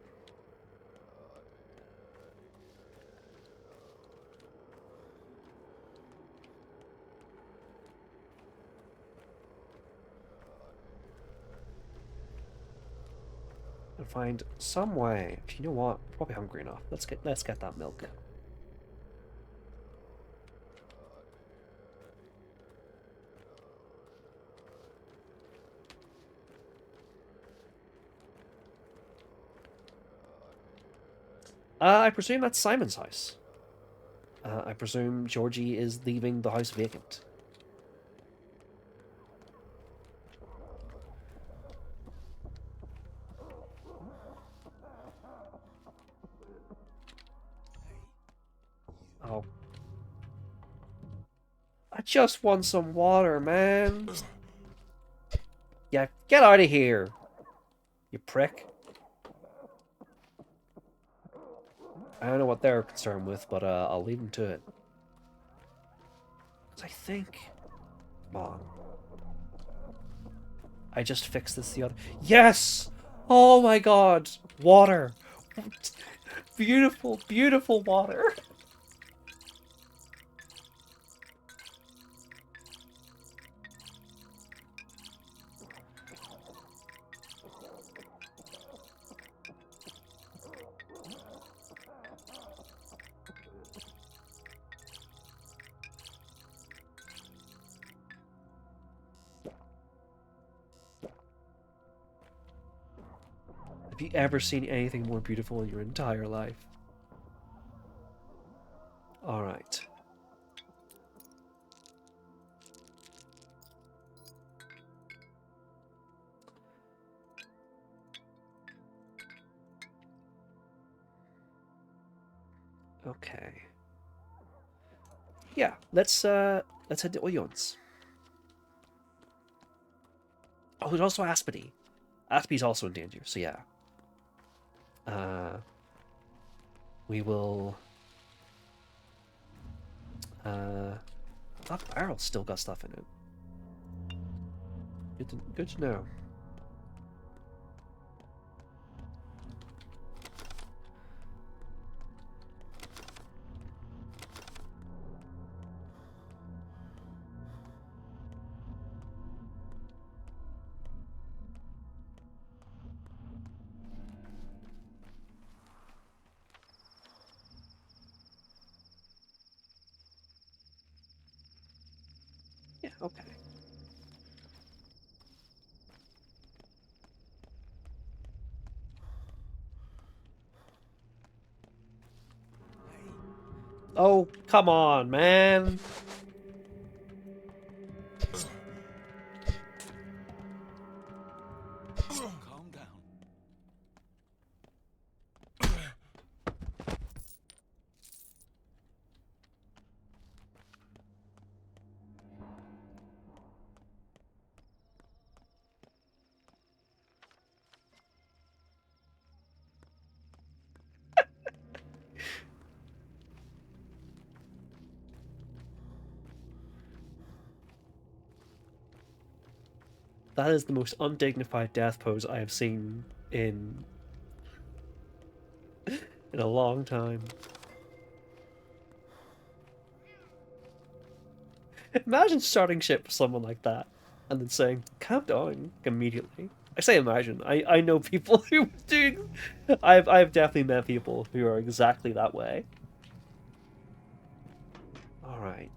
A: And find some way. You know what? We're probably hungry enough. Let's get that milk. I presume that's Simon's house. I presume Georgie is leaving the house vacant. Oh. I just want some water, man. Yeah, get out of here, you prick. I don't know what they're concerned with, but I'll leave them to it. I think... Come on. I just fixed this the other... Yes! Oh my god! Water! Beautiful, beautiful water! Have you ever seen anything more beautiful in your entire life? Alright. Okay. Yeah, let's head to Oyons. Oh, there's also Aspity. Aspity's also in danger, so yeah. We will... that barrel's still got stuff in it. Good to know. Yeah, okay. Oh, come on, man.
D: Calm down.
A: That is the most undignified death pose I have seen in a long time. Imagine starting ship with someone like that and then saying, calm down immediately. I say imagine. I know people who do. I've definitely met people who are exactly that way. Alright.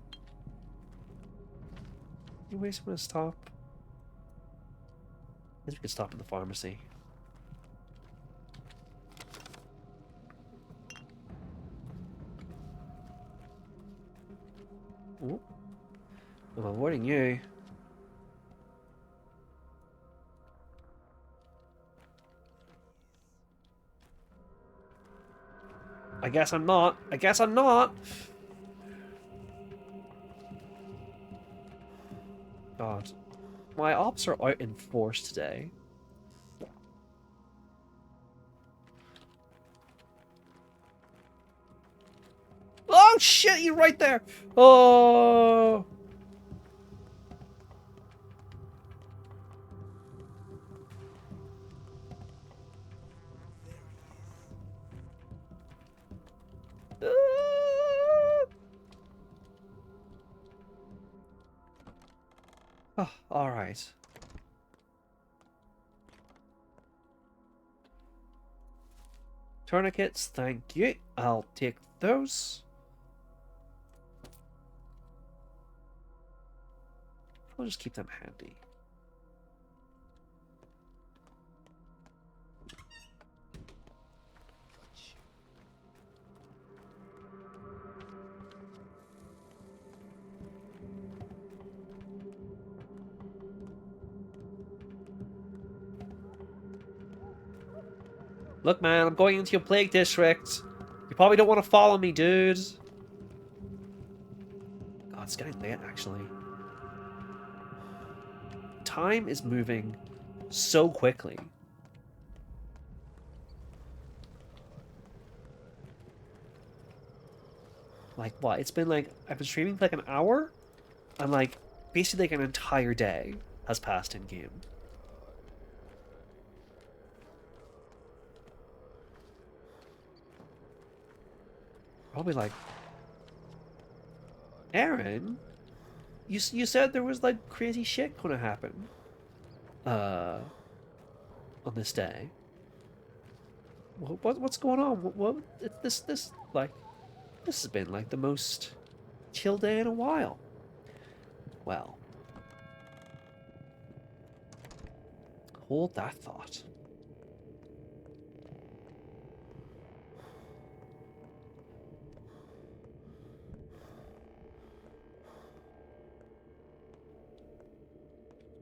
A: Anyway, so I'm gonna stop. I guess we could stop in the pharmacy. Ooh. I'm avoiding you. I guess I'm not. I guess I'm not. God. My ops are out in force today. Oh shit, you're right there! Oh! Oh, alright. Tourniquets, thank you. I'll take those. I'll just keep them handy. Look, man, I'm going into your plague district. You probably don't want to follow me, dude. God, it's getting late, actually. Time is moving so quickly. Like, what? It's been like, I've been streaming for like an hour? And like, basically like an entire day has passed in game. Probably like, Aaron, you said there was like crazy shit gonna happen, on this day. What's going on? This like, this has been like the most chill day in a while. Well, hold that thought.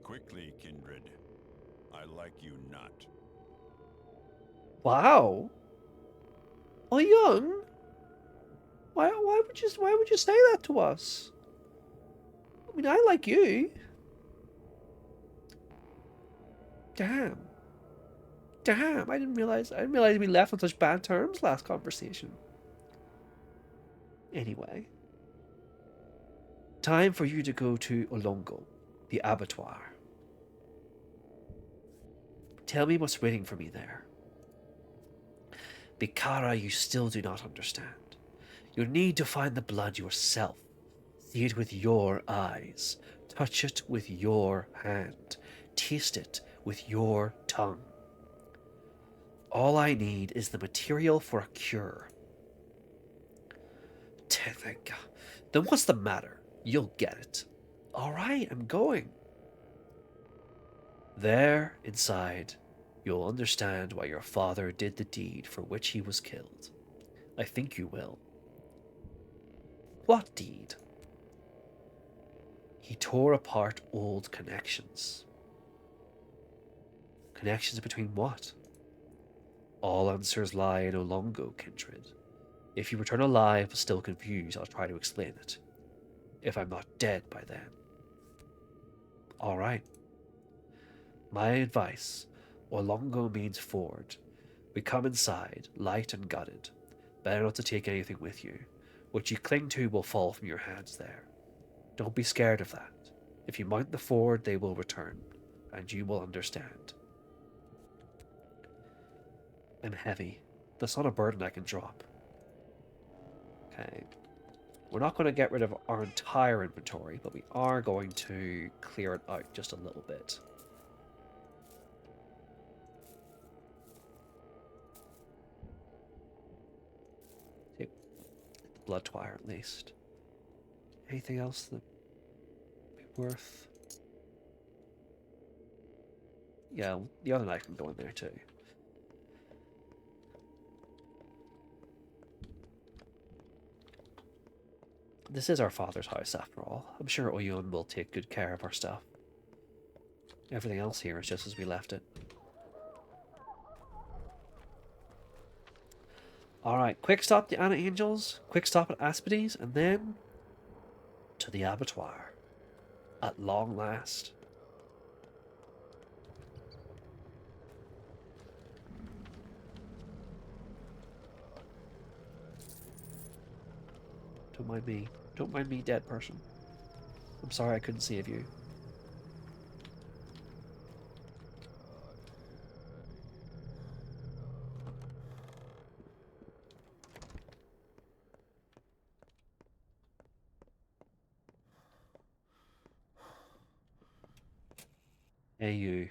B: Quickly, kindred. I like you not.
A: Wow. Oh, young. Why would you say that to us? I mean, I like you. Damn. Damn, I didn't realize we left on such bad terms last conversation. Anyway. Time for you to go to Olongo, the abattoir. Tell me what's waiting for me there. Bikara, you still do not understand. You need to find the blood yourself. See it with your eyes. Touch it with your hand. Taste it with your tongue. All I need is the material for a cure. Thank God. Then what's the matter? You'll get it. Alright, I'm going. There, inside, you'll understand why your father did the deed for which he was killed. I think you will. What deed? He tore apart old connections. Connections between what? All answers lie in Olongo, kindred. If you return alive, still confused, I'll try to explain it. If I'm not dead by then. Alright. My advice, Olongo means ford. We come inside, light and gutted. Better not to take anything with you. What you cling to will fall from your hands there. Don't be scared of that. If you mount the ford, they will return, and you will understand. I'm heavy. That's not a burden I can drop. Okay. We're not going to get rid of our entire inventory, but we are going to clear it out just a little bit. Take blood twire at least. Anything else that would be worth? Yeah, the other knife can go in there too. This is our father's house, after all. I'm sure Oyun will take good care of our stuff. Everything else here is just as we left it. Alright, quick stop to Anna Angels, quick stop at Aspides, and then to the abattoir. At long last. Don't mind me. Don't mind me, dead person. I'm sorry I couldn't save you. Hey, you.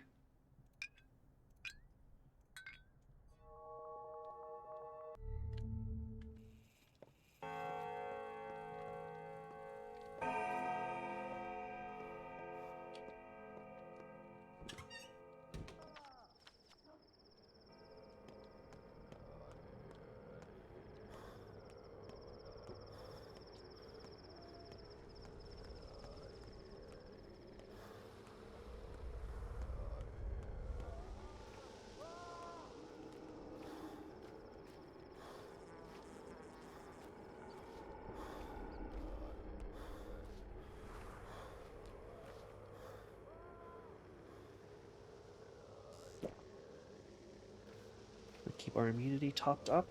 A: Keep our immunity topped up.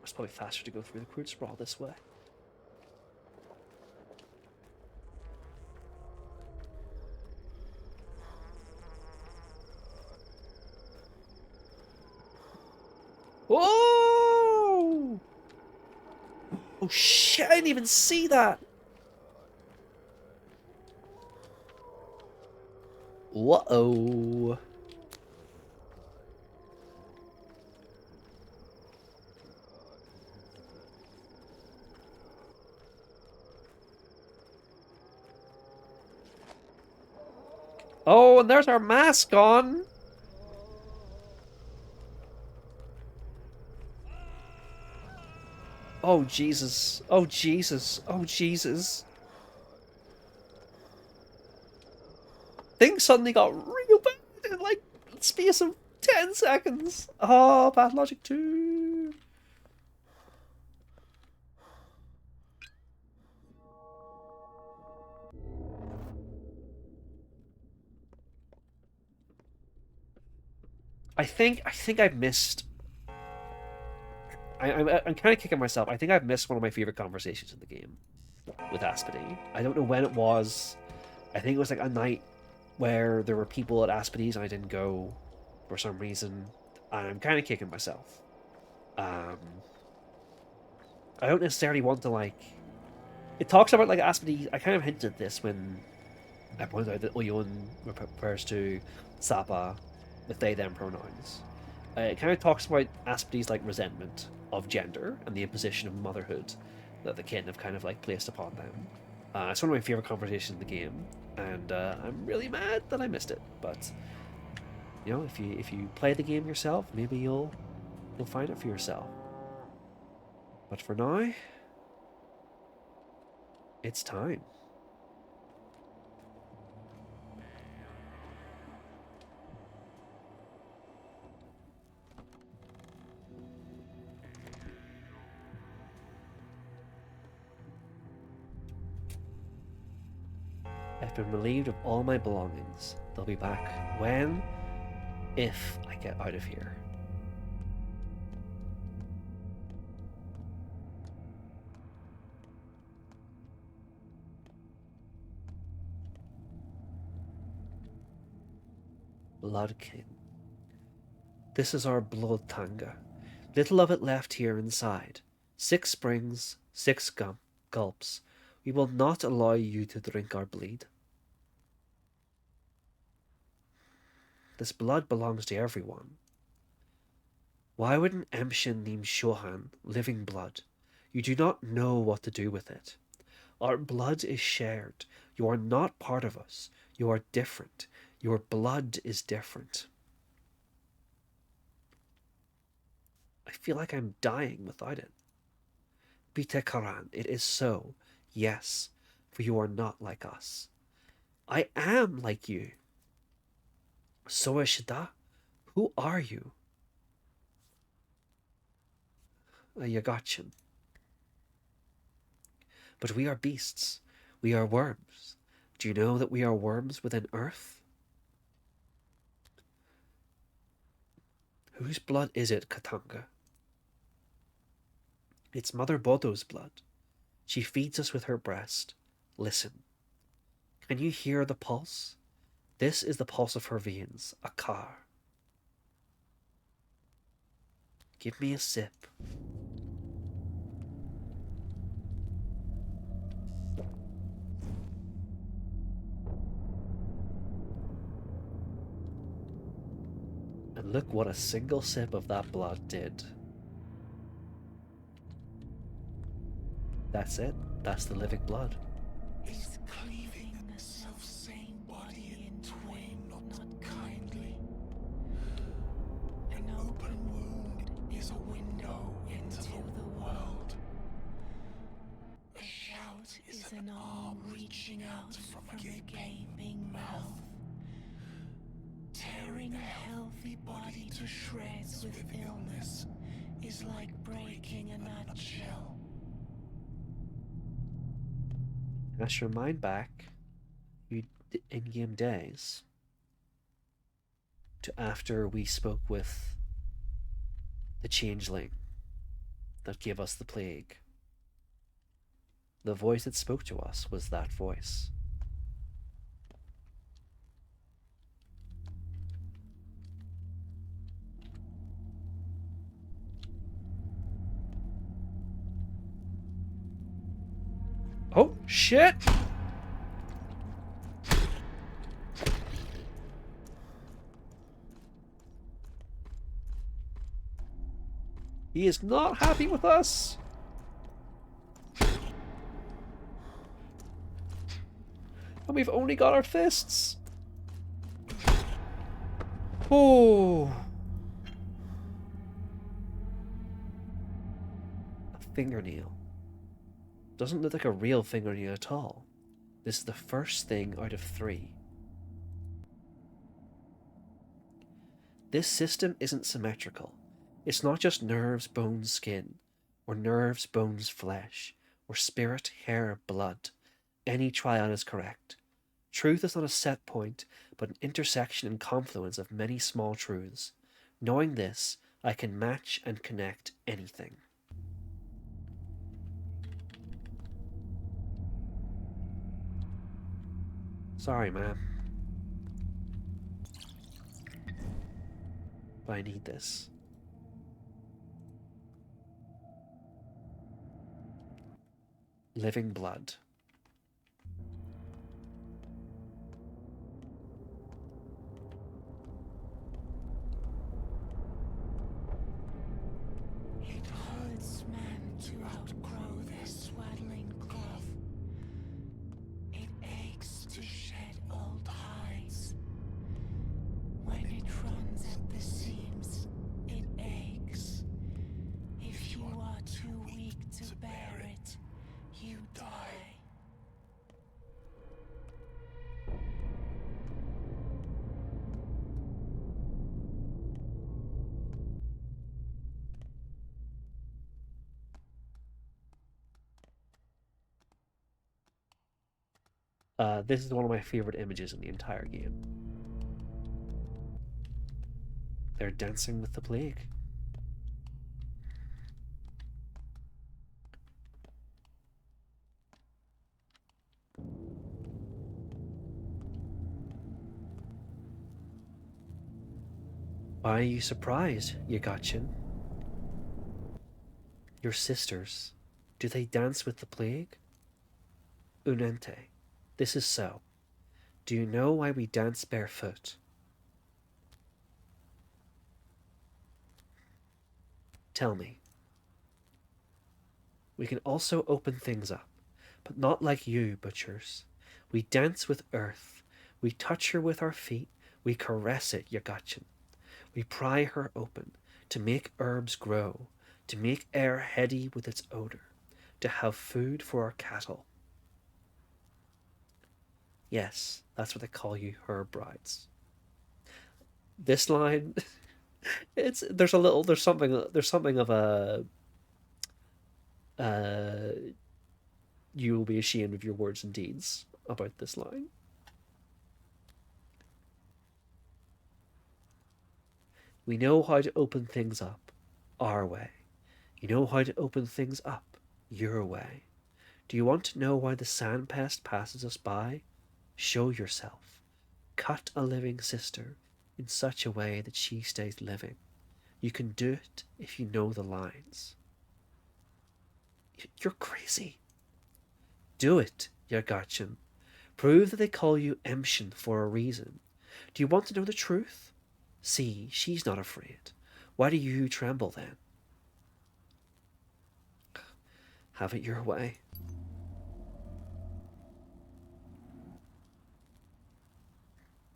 A: It's probably faster to go through the crude sprawl this way. Oh! Oh shit, I didn't even see that! Whoa. Oh, and there's our mask on! Oh, Jesus. Oh, Jesus. Oh, Jesus. Things suddenly got real bad in, like, the space of 10 seconds. Oh, Pathologic 2. I think I've missed... I'm kind of kicking myself. I think I've missed one of my favorite conversations in the game with Aspide. I don't know when it was. I think it was like a night where there were people at Aspides and I didn't go for some reason. And I'm kind of kicking myself. I don't necessarily want to, like... It talks about, like, Aspide... I kind of hinted at this when I pointed out that Oyun refers to Sapa with they-them pronouns. It kind of talks about Aspide's, like, resentment of gender and the imposition of motherhood that the kin have kind of, like, placed upon them. It's one of my favorite conversations in the game, and I'm really mad that I missed it. But you know, if you play the game yourself, maybe you'll find it for yourself. But for now, it's time. I've been relieved of all my belongings. They'll be back when? If I get out of here. Bloodkin. This is our blood, Tanga. Little of it left here inside. 6 springs, 6 gulps. We will not allow you to drink our bleed. This blood belongs to everyone. Why would an Emshin named Shohan living blood? You do not know what to do with it. Our blood is shared. You are not part of us. You are different. Your blood is different. I feel like I'm dying without it. Bite Karan, it is so, yes, for you are not like us. I am like you. Soeshida, who are you? Yagachin. But we are beasts. We are worms. Do you know that we are worms within earth? Whose blood is it, Katanga? It's Mother Bodo's blood. She feeds us with her breast. Listen. Can you hear the pulse? This is the pulse of her veins, a car. Give me a sip. And look what a single sip of that blood did. That's it. That's the living blood.
H: Is cleaving the self-same body in twain not kindly? An open wound is a window into the world. A shout is an arm reaching out from a gaping mouth. Tearing a healthy body to shreds with illness is like breaking a nutshell.
A: Cast your mind back, you in-game days, to after we spoke with the changeling that gave us the plague. The voice that spoke to us was that voice. Oh, shit! He is not happy with us! And we've only got our fists! Oh! A fingernail. Doesn't look like a real fingernail at all. This is the first thing out of 3. This system isn't symmetrical. It's not just nerves, bones, skin, or nerves, bones, flesh, or spirit, hair, blood. Any triad is correct. Truth is not a set point, but an intersection and confluence of many small truths. Knowing this, I can match and connect anything. Sorry, ma'am. But I need this. Living blood.
H: It hurts men to outgrow their swaddling cloth. It aches to shed old hides. When it runs at the seams, it aches. If you are too weak to bear it, you die.
A: This is one of my favorite images in the entire game. They're dancing with the plague. Why are you surprised, Yagachin? Your sisters, do they dance with the plague? Unente, this is so. Do you know why we dance barefoot? Tell me. We can also open things up, but not like you, butchers. We dance with earth. We touch her with our feet. We caress it, Yagachin. We pry her open, to make herbs grow, to make air heady with its odor, to have food for our cattle. Yes, that's what they call you, herb brides. This line, there's something of a you will be ashamed of your words and deeds about this line. We know how to open things up our way. You know how to open things up your way. Do you want to know why the sand pest passes us by? Show yourself. Cut a living sister in such a way that she stays living. You can do it if you know the lines. You're crazy. Do it, Yagachin. Prove that they call you Emshin for a reason. Do you want to know the truth? See, she's not afraid. Why do you tremble then? Have it your way.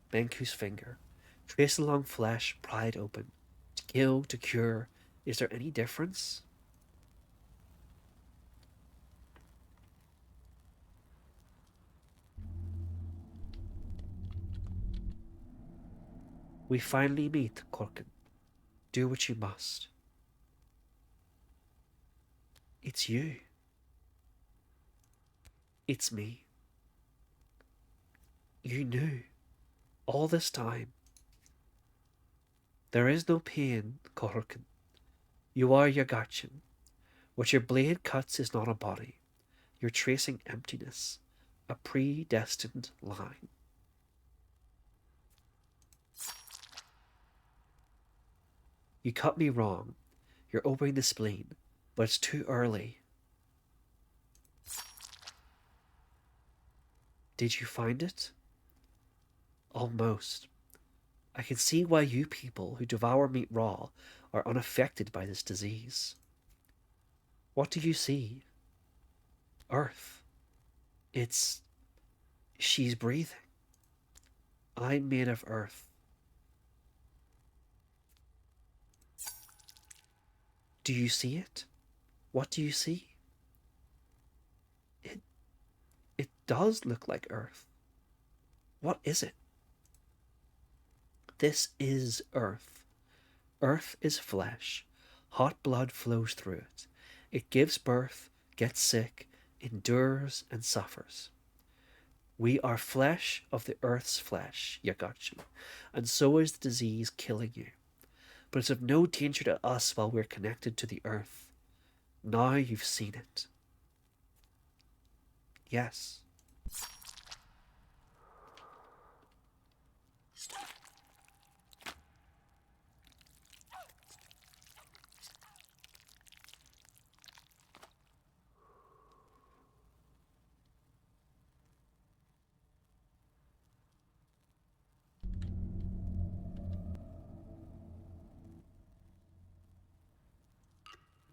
A: Benku's finger. Trace along flesh, pried open. To kill, to cure. Is there any difference? We finally meet, Korkin. Do what you must. It's you. It's me. You knew. All this time. There is no pain, Korkin. You are Yagachin. What your blade cuts is not a body. You're tracing emptiness. A predestined line. You cut me wrong. You're opening the spleen, but it's too early. Did you find it? Almost. I can see why you people who devour meat raw are unaffected by this disease. What do you see? Earth. She's breathing. I'm made of earth. Do you see it? What do you see? It does look like earth. What is it? This is earth. Earth is flesh. Hot blood flows through it. It gives birth, gets sick, endures, and suffers. We are flesh of the earth's flesh, Yagachin, and so is the disease killing you. But it's of no danger to us while we're connected to the earth. Now you've seen it. Yes.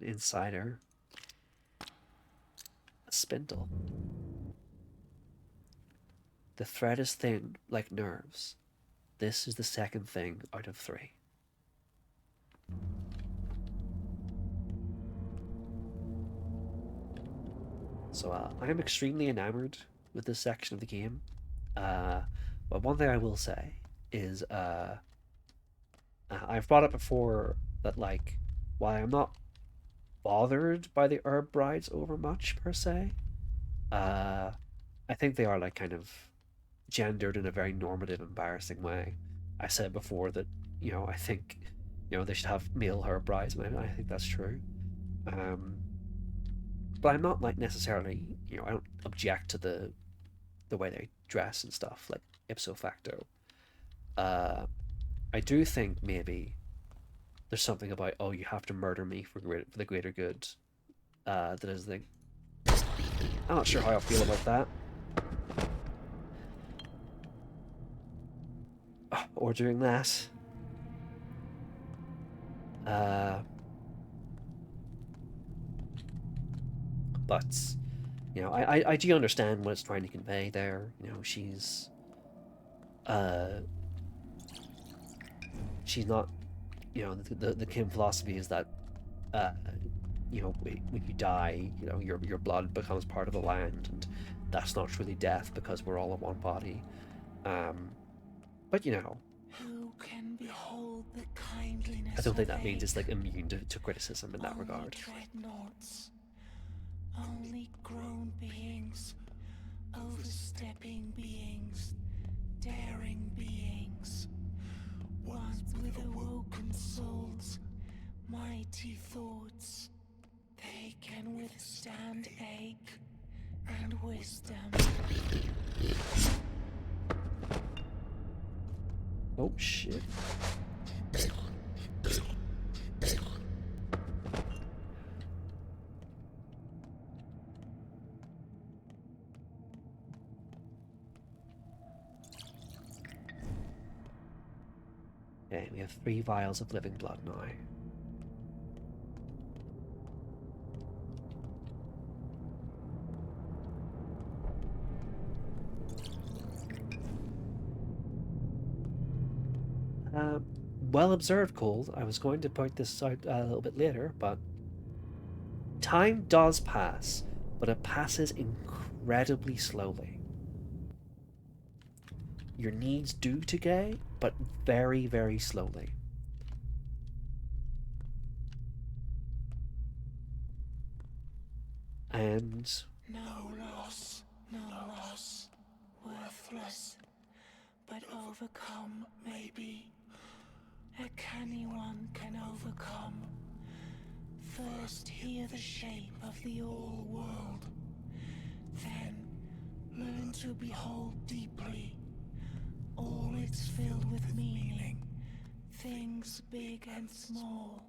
A: Insider. A spindle. The thread is thin, like nerves. This is the second thing out of 3. So I am extremely enamored with this section of the game. But one thing I will say is I've brought up before that, like, while I'm not bothered by the herb brides over much per se, I think they are, like, kind of gendered in a very normative, embarrassing way. I said before that, I think, they should have male herb brides, and I think that's true. But I'm not, like, necessarily, I don't object to the way they dress and stuff, like, ipso facto. I do think maybe there's something about, oh, you have to murder me for the greater good. That is the thing. I'm not sure how I feel about that. Oh, or doing that. But you know, I do understand what it's trying to convey there. You know, she's not, you know, the Kim philosophy is that you know, when you die, you know, your blood becomes part of the land, and that's not truly death because we're all in one body. But you know,
H: Who can behold the kindliness
A: I don't think
H: of
A: that means it's like
H: Ache?
A: immune to criticism in that
H: Only
A: regard.
H: dreadnoughts, only grown beings, overstepping beings, daring beings, ones with awoken souls, mighty thoughts. They can withstand ache and wisdom.
A: Oh shit. Okay, we have 3 vials of living blood now. Well observed, Cold. I was going to point this out a little bit later, but time does pass, but it passes incredibly slowly. Your needs do decay, but very, very slowly. And
H: No loss, no loss, worthless, but overcome maybe. A canny one can overcome. First hear the shape of the all world, then learn to behold deeply. All it's filled with meaning, things big and small.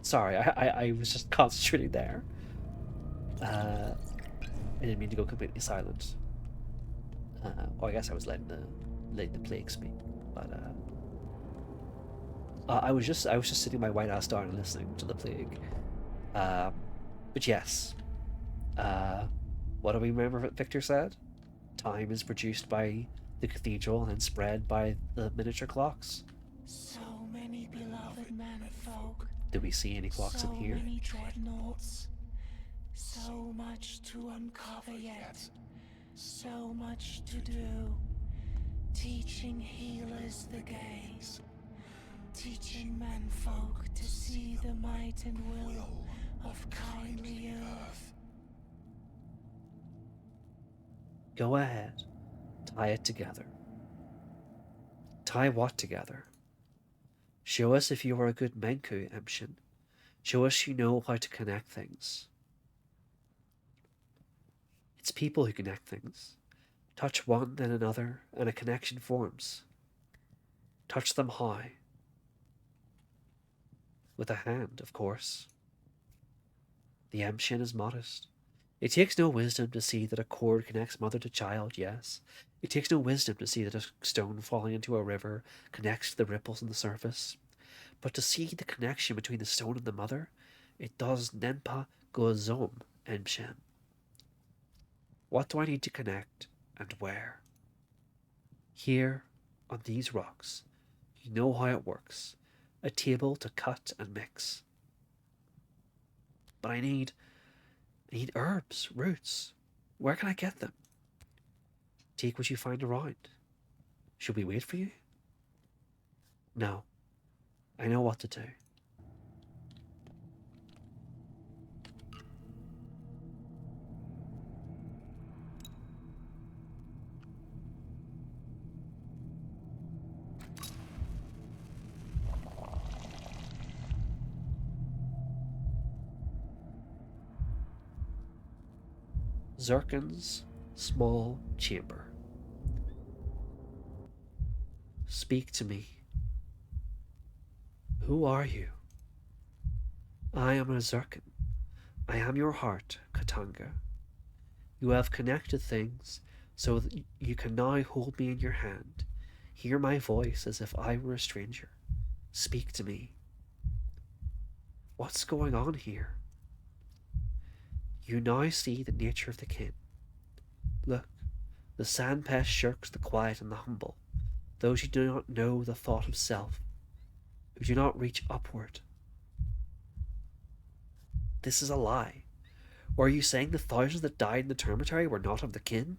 A: sorry, I was just concentrating there. I didn't mean to go completely silent. Or I guess I was letting the plague speak, but I was just sitting my white ass down and listening to the plague. But yes, what do we remember what Victor said? Time is produced by the cathedral and then spread by the miniature clocks.
H: So many beloved manfolk.
A: Do we see any clocks in here?
H: So many dreadnoughts. So much to uncover yet. So much to do. Teaching healers the gaze. Teaching manfolk to see the might and will of kindly earth.
A: Go ahead. Tie it together. Tie what together? Show us if you are a good Menku, Emshin. Show us you know how to connect things. It's people who connect things. Touch one then another, and a connection forms. Touch them high. With a hand, of course. The Emshin is modest. It takes no wisdom to see that a cord connects mother to child, yes. It takes no wisdom to see that a stone falling into a river connects to the ripples on the surface. But to see the connection between the stone and the mother, it does Nenpa Gozom, Emshin. What do I need to connect, and where? Here, on these rocks. You know how it works. A table to cut and mix. But I need herbs, roots. Where can I get them? Take what you find around. Should we wait for you? No. I know what to do. Zirkin's small chamber. Speak to me. Who are you? I am a Zirkin. I am your heart, Katanga. You have connected things so that you can now hold me in your hand, hear my voice as if I were a stranger. Speak to me. What's going on here? You now see the nature of the kin. Look, the sandpest shirks the quiet and the humble, those who do not know the thought of self, who do not reach upward. This is a lie. Were you saying the thousands that died in the termitary were not of the kin?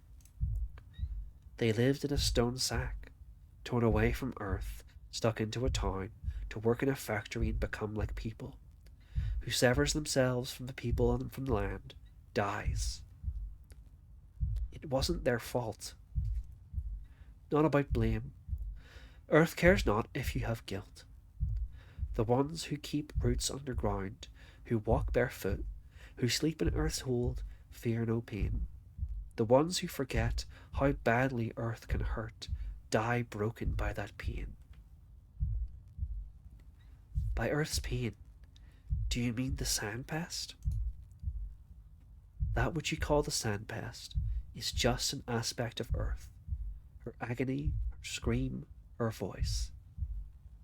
A: They lived in a stone sack, torn away from earth, stuck into a town, to work in a factory and become like people. Who severs themselves from the people and from the land, dies. It wasn't their fault. Not about blame. Earth cares not if you have guilt. The ones who keep roots underground, who walk barefoot, who sleep in earth's hold, fear no pain. The ones who forget how badly earth can hurt, die broken by that pain. By earth's pain, do you mean the sandpest? That which you call the sandpest is just an aspect of earth. Her agony, her scream, her voice.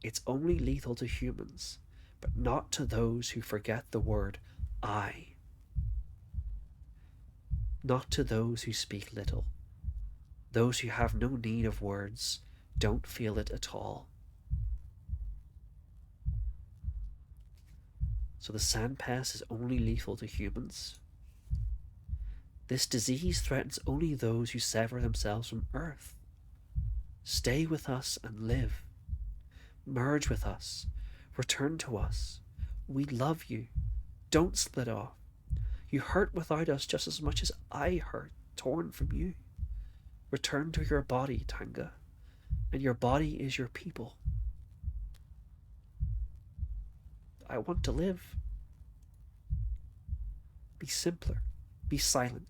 A: It's only lethal to humans, but not to those who forget the word I. Not to those who speak little. Those who have no need of words don't feel it at all. So the sandpest is only lethal to humans. This disease threatens only those who sever themselves from earth. Stay with us and live. Merge with us. Return to us. We love you. Don't split off. You hurt without us just as much as I hurt, torn from you. Return to your body, Tanga, and your body is your people. I want to live. Be simpler. Be silent.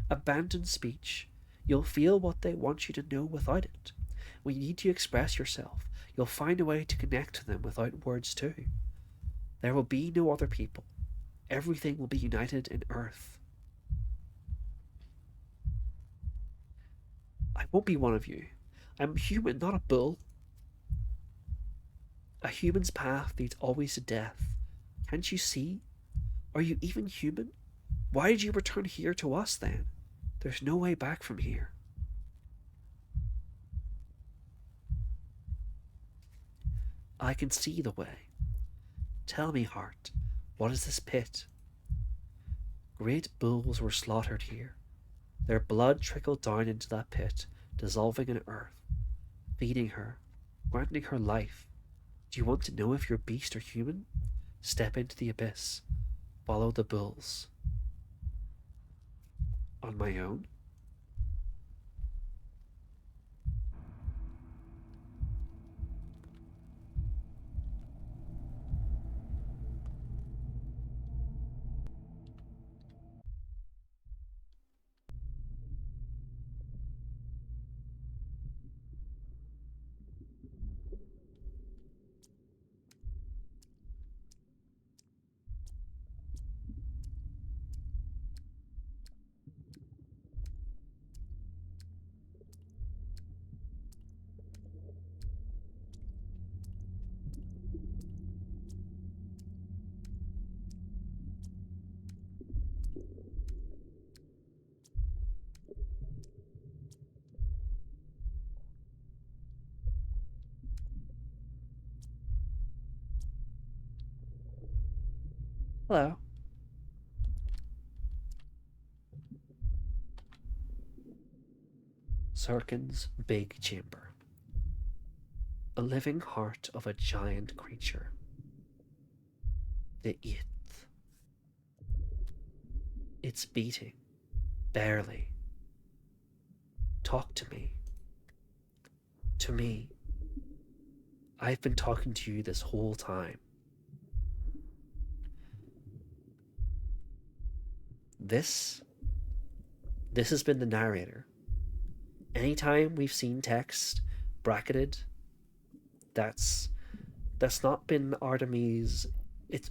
A: Abandon speech. You'll feel what they want you to know without it. When you need to express yourself, you'll find a way to connect to them without words too. There will be no other people. Everything will be united in earth. I won't be one of you. I'm human, not a bull. A human's path leads always to death. Can't you see? Are you even human? Why did you return here to us then? There's no way back from here. I can see the way. Tell me, heart, what is this pit? Great bulls were slaughtered here. Their blood trickled down into that pit, dissolving in earth, feeding her, granting her life. Do you want to know if you're beast or human? Step into the abyss. Follow the bulls. On my own? Hello. Zirkin's big chamber. A living heart of a giant creature. The eighth. It's beating. Barely. Talk to me. To me. I've been talking to you this whole time. This This has been the narrator. Anytime we've seen text bracketed, that's not been Artemis. It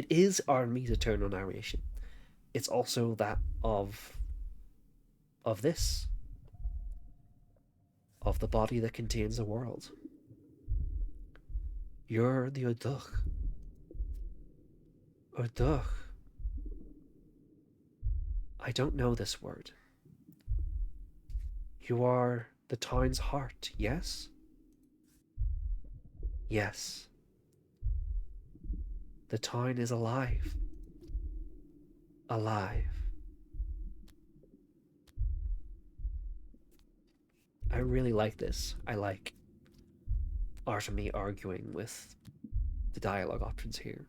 A: is Artemis' eternal narration. It's also that of this, of the body that contains the world. You're the Oduch. Oduch. I don't know this word. You are the town's heart, yes? Yes. The town is alive. Alive. I really like this. I like Artemis arguing with the dialogue options here.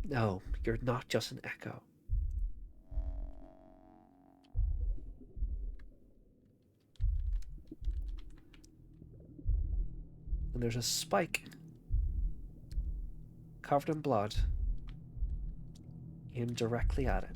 A: No, you're not just an echo. And there's a spike covered in blood aimed directly at it.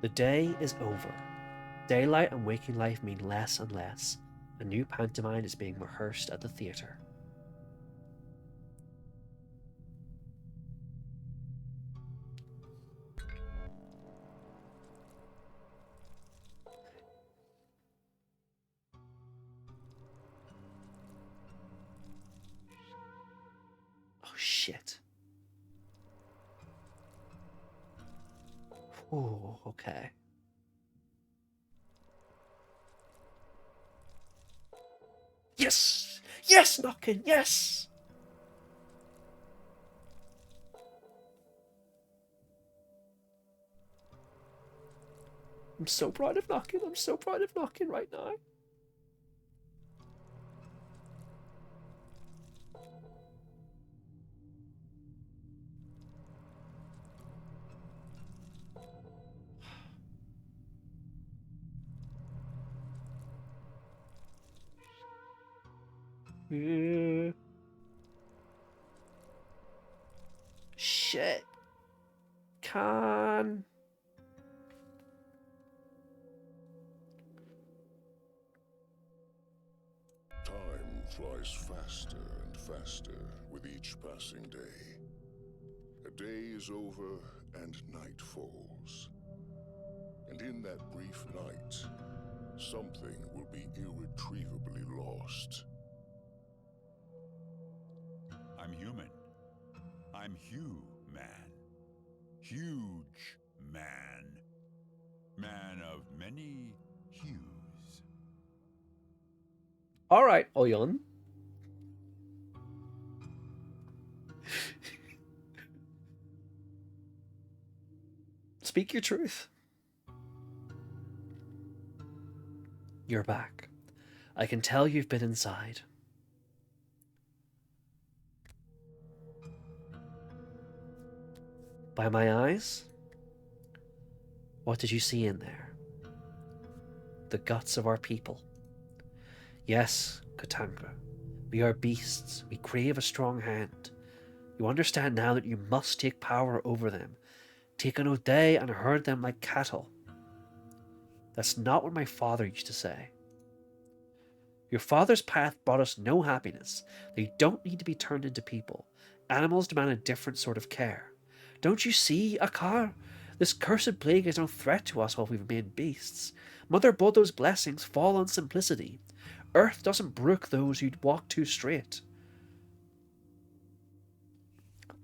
A: The day is over. Daylight and waking life mean less and less. A new pantomime is being rehearsed at the theatre. Oh shit. Oh, okay. Yes! Yes, Knockin! Yes! I'm so proud of Knockin. I'm so proud of Knockin right now. Shit. Can.
I: Time flies faster and faster with each passing day. A day is over and night falls. And in that brief night, something will be irretrievably lost.
B: I'm human. I'm Man. Huge man. Man of many hues.
A: Alright, Oyon. Speak your truth. You're back. I can tell you've been inside. By my eyes? What did you see in there? The guts of our people. Yes, Katanga, we are beasts. We crave a strong hand. You understand now that you must take power over them. Take an O'Day and herd them like cattle. That's not what my father used to say. Your father's path brought us no happiness. They don't need to be turned into people. Animals demand a different sort of care. Don't you see, Akar? This cursed plague is no threat to us while we've made beasts. Mother Bodo's blessings fall on simplicity. Earth doesn't brook those who'd walk too straight.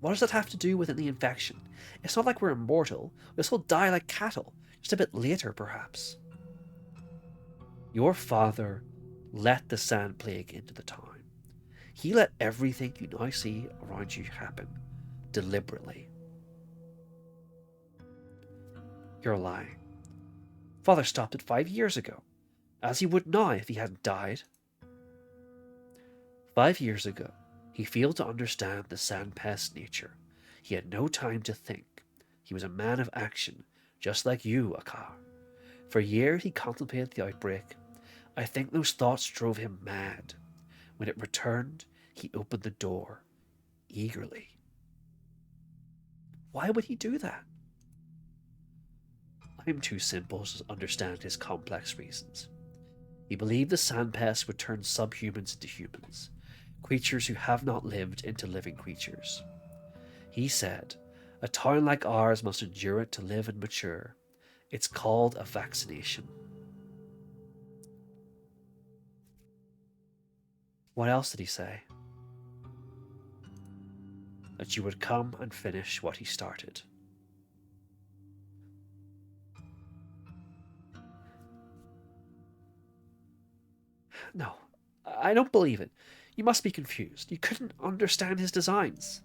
A: What does that have to do with the infection? It's not like we're immortal. We'll still die like cattle. Just a bit later, perhaps. Your father let the sand plague into the town. He let everything you now see around you happen, deliberately. You're lying. Father stopped it 5 years ago, as he would now if he hadn't died. 5 years ago, he failed to understand the sandpest's nature. He had no time to think. He was a man of action, just like you, Akar. For years he contemplated the outbreak. I think those thoughts drove him mad. When it returned, he opened the door, eagerly. Why would he do that? I'm too simple to understand his complex reasons. He believed the sandpest would turn subhumans into humans, creatures who have not lived into living creatures. He said, a town like ours must endure it to live and mature. It's called a vaccination. What else did he say? That you would come and finish what he started. No, I don't believe it. You must be confused. You couldn't understand his designs.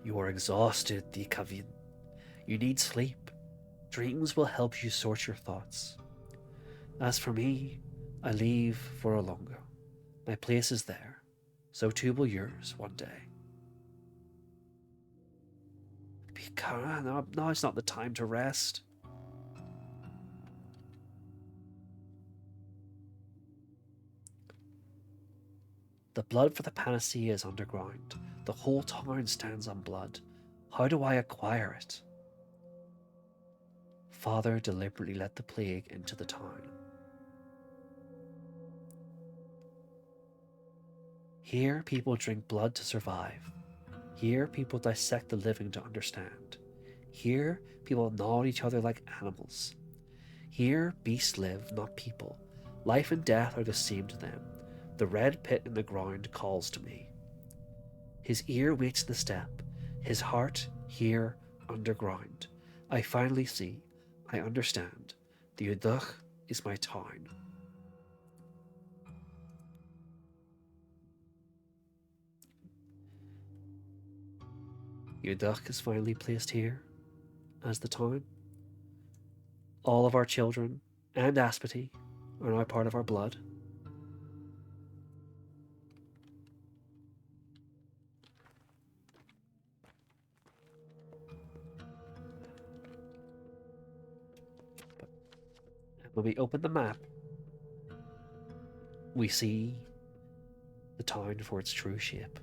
A: You are exhausted, Dikavin. You need sleep. Dreams will help you sort your thoughts. As for me, I leave for Olongo. My place is there. So too will yours one day. Now is not the time to rest. The blood for the panacea is underground. The whole town stands on blood. How do I acquire it? Father deliberately let the plague into the town. Here people drink blood to survive. Here people dissect the living to understand. Here people gnaw at each other like animals. Here beasts live, not people. Life and death are the same to them. The red pit in the ground calls to me. His ear waits the step. His heart here underground. I finally see. I understand. The Udach is my town. Udach is finally placed here as the town. All of our children and Aspity are now part of our blood. When we open the map, we see the town for its true shape.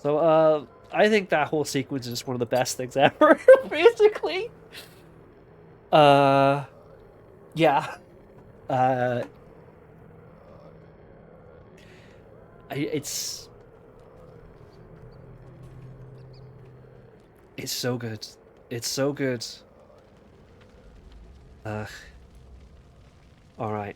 A: So, I think that whole sequence is just one of the best things ever, basically. Yeah. It's so good. It's so good. Alright.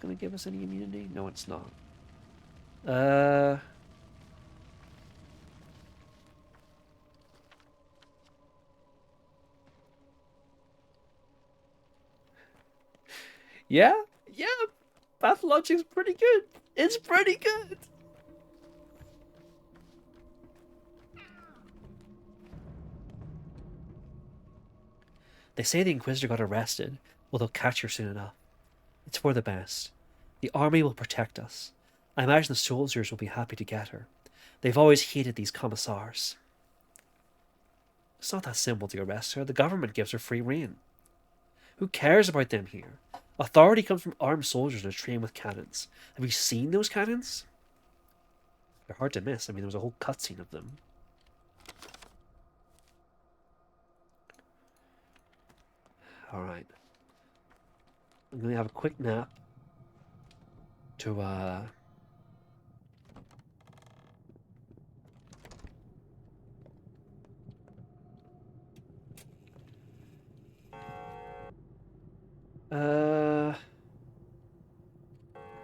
A: Gonna give us any immunity? No, it's not. Yeah, Pathologic's pretty good. It's pretty good. They say the Inquisitor got arrested. Well, they'll catch her soon enough. It's for the best. The army will protect us. I imagine the soldiers will be happy to get her. They've always hated these commissars. It's not that simple to arrest her. The government gives her free rein. Who cares about them here? Authority comes from armed soldiers that are trained with cannons. Have you seen those cannons? They're hard to miss. I mean, there was a whole cutscene of them. Alright. I'm going to have a quick nap to,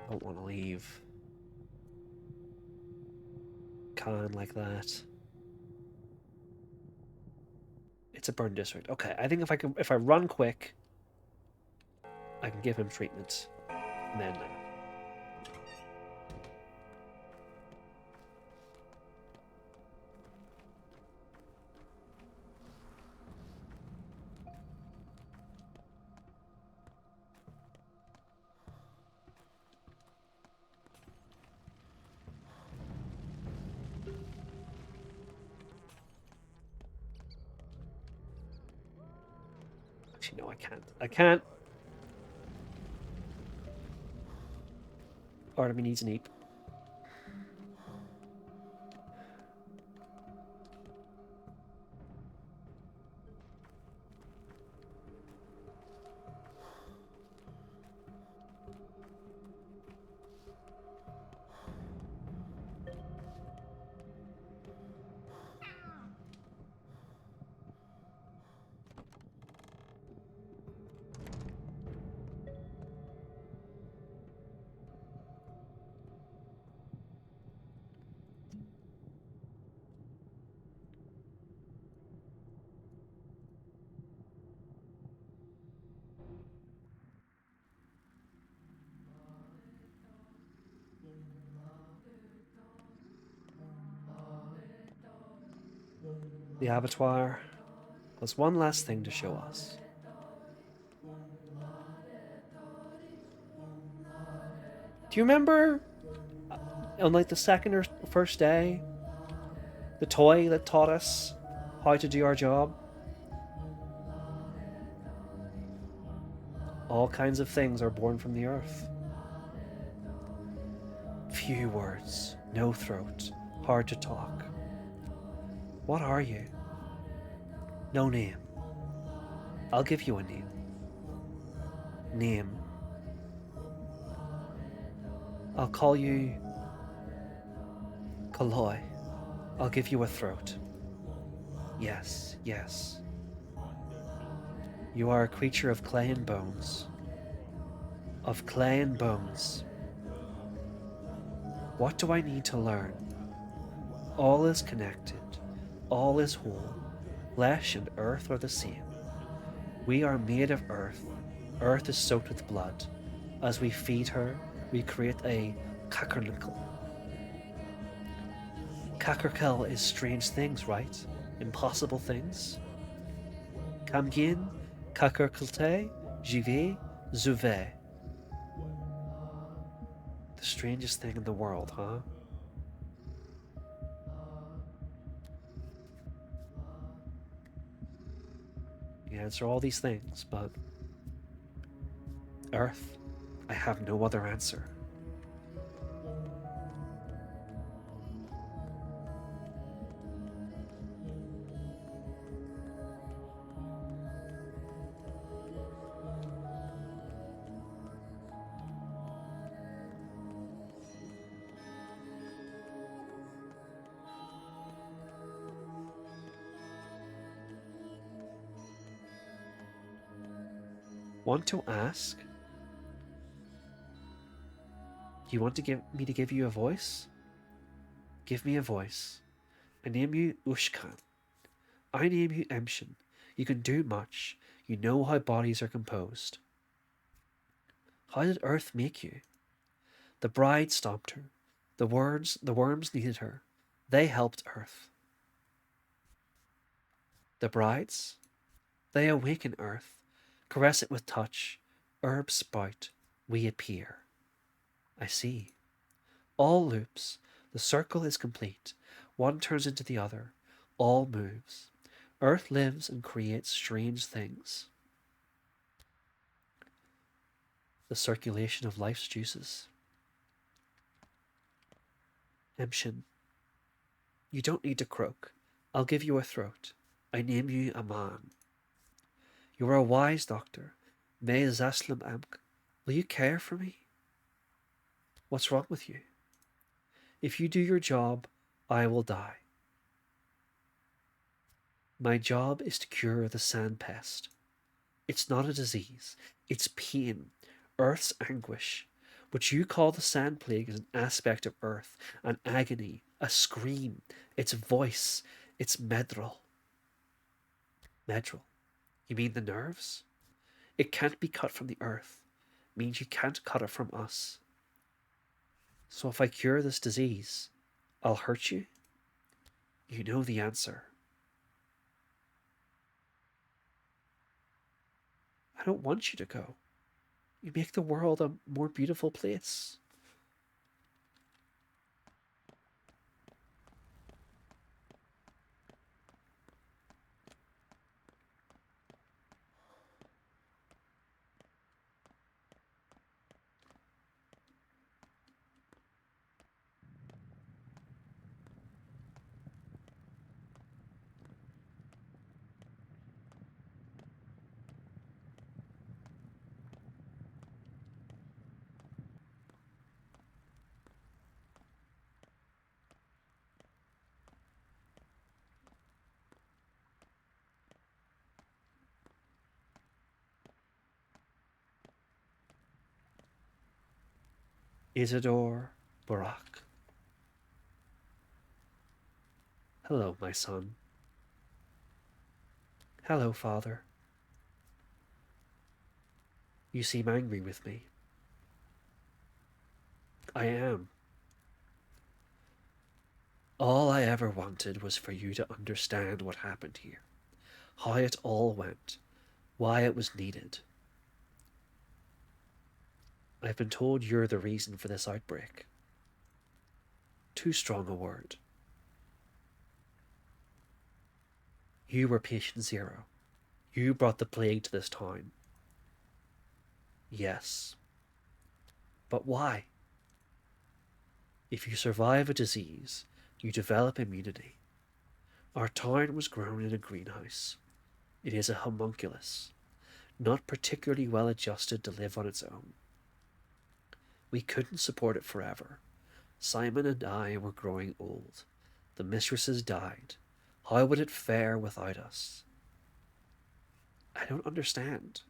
A: don't want to leave Khan like that. It's a burn district. Okay, I think if I run quick, I can give him treatment. And then actually, no, I can't. I can't. Part of me needs an eep. The abattoir has one last thing to show us. Do you remember on like the second or first day, the toy that taught us how to do our job? All kinds of things are born from the earth. Few words, no throat, hard to talk. What are you? No name. I'll give you a name. Name. I'll call you Kaloi. I'll give you a throat. Yes, yes. You are a creature of clay and bones. Of clay and bones. What do I need to learn? All is connected. All is whole. Flesh and earth are the same. We are made of earth. Earth is soaked with blood. As we feed her, we create a cakernickel. Cakerkel is strange things, right? Impossible things. Combien cakerkelte j'y zuve. The strangest thing in the world, huh? You answer all these things, but Earth, I have no other answer. Want to ask? Do you want to give me to give you a voice? Give me a voice. I name you Ushkan. I name you Emshin. You can do much. You know how bodies are composed. How did Earth make you? The bride stopped her. The worms needed her. They helped Earth. The brides? They awaken Earth. Caress it with touch. Herbs sprout. We appear. I see. All loops. The circle is complete. One turns into the other. All moves. Earth lives and creates strange things. The circulation of life's juices. Emshin, You don't need to croak. I'll give you a throat. I name you a man. You are a wise doctor. May Zaslam Amk. Will you care for me? What's wrong with you? If you do your job, I will die. My job is to cure the sand pest. It's not a disease. It's pain, Earth's anguish. What you call the sand plague is an aspect of Earth, an agony, a scream, its voice, its medril. Medril? You mean the nerves? It can't be cut from the Earth. It means you can't cut it from us. So if I cure this disease, I'll hurt you? You know the answer. I don't want you to go. You make the world a more beautiful place. Isidore Barak. Hello, my son. Hello, father. You seem angry with me. I am. All I ever wanted was for you to understand what happened here, how it all went, why it was needed. I've been told you're the reason for this outbreak. Too strong a word. You were patient zero. You brought the plague to this town. Yes. But why? If you survive a disease, you develop immunity. Our town was grown in a greenhouse. It is a homunculus, not particularly well adjusted to live on its own. We couldn't support it forever. Simon and I were growing old. The mistresses died. How would it fare without us? I don't understand.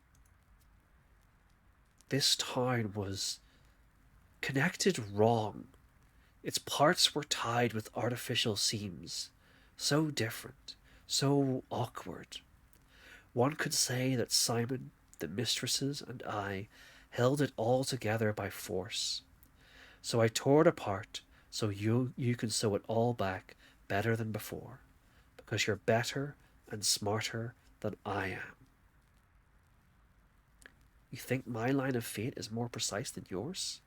A: This town was connected wrong. Its parts were tied with artificial seams. So different, so awkward. One could say that Simon, the mistresses, and I held it all together by force. So I tore it apart so you can sew it all back better than before, because you're better and smarter than I am. You think my line of fate is more precise than yours?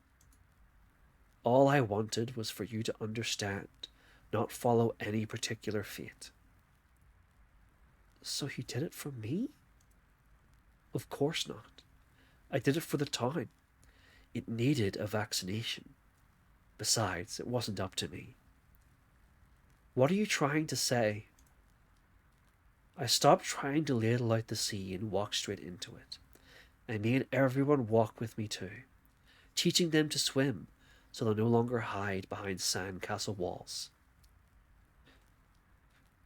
A: All I wanted was for you to understand, not follow any particular fate. So you did it for me? Of course not. I did it for the town. It needed a vaccination. Besides, it wasn't up to me. What are you trying to say? I stopped trying to ladle out the sea and walk straight into it. I made everyone walk with me too, teaching them to swim so they'll no longer hide behind sandcastle walls.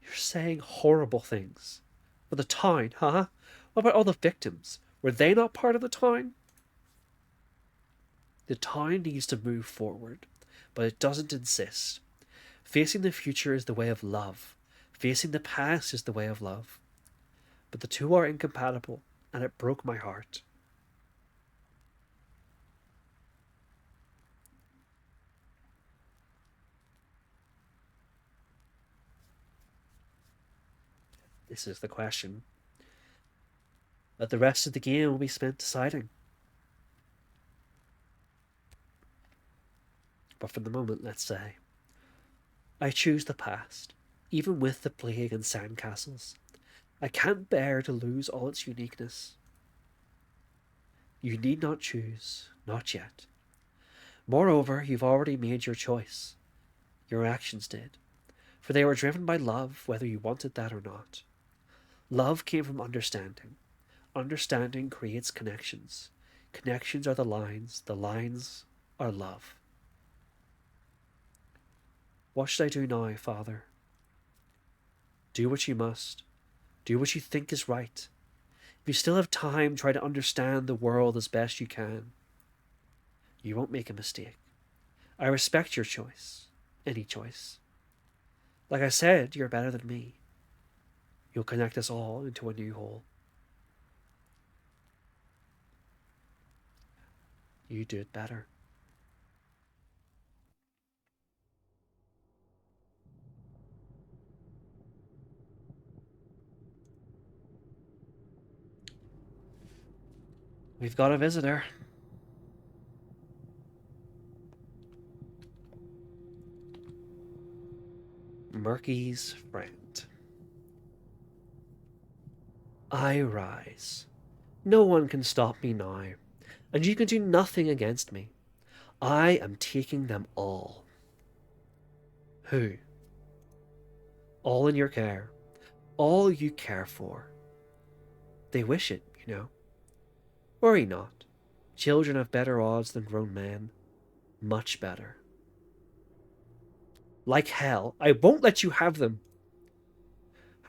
A: You're saying horrible things. For the town, huh? What about all the victims? Were they not part of the town? The town needs to move forward, but it doesn't insist. Facing the future is the way of love. Facing the past is the way of love. But the two are incompatible, and it broke my heart. This is the question that the rest of the game will be spent deciding. But for the moment, let's say, I choose the past, even with the plague and sandcastles. I can't bear to lose all its uniqueness. You need not choose, not yet. Moreover, you've already made your choice. Your actions did. For they were driven by love, whether you wanted that or not. Love came from understanding. Understanding creates connections. Connections are the lines are love. What should I do now, Father? Do what you must. Do what you think is right. If you still have time, try to understand the world as best you can. You won't make a mistake. I respect your choice. Any choice. Like I said, you're better than me. You'll connect us all into a new whole. You do it better. We've got a visitor. Murky's friend. I rise. No one can stop me now, and you can do nothing against me. I am taking them all. Who? All in your care. All you care for. They wish it, you know. Worry not. Children have better odds than grown men. Much better. Like hell, I won't let you have them.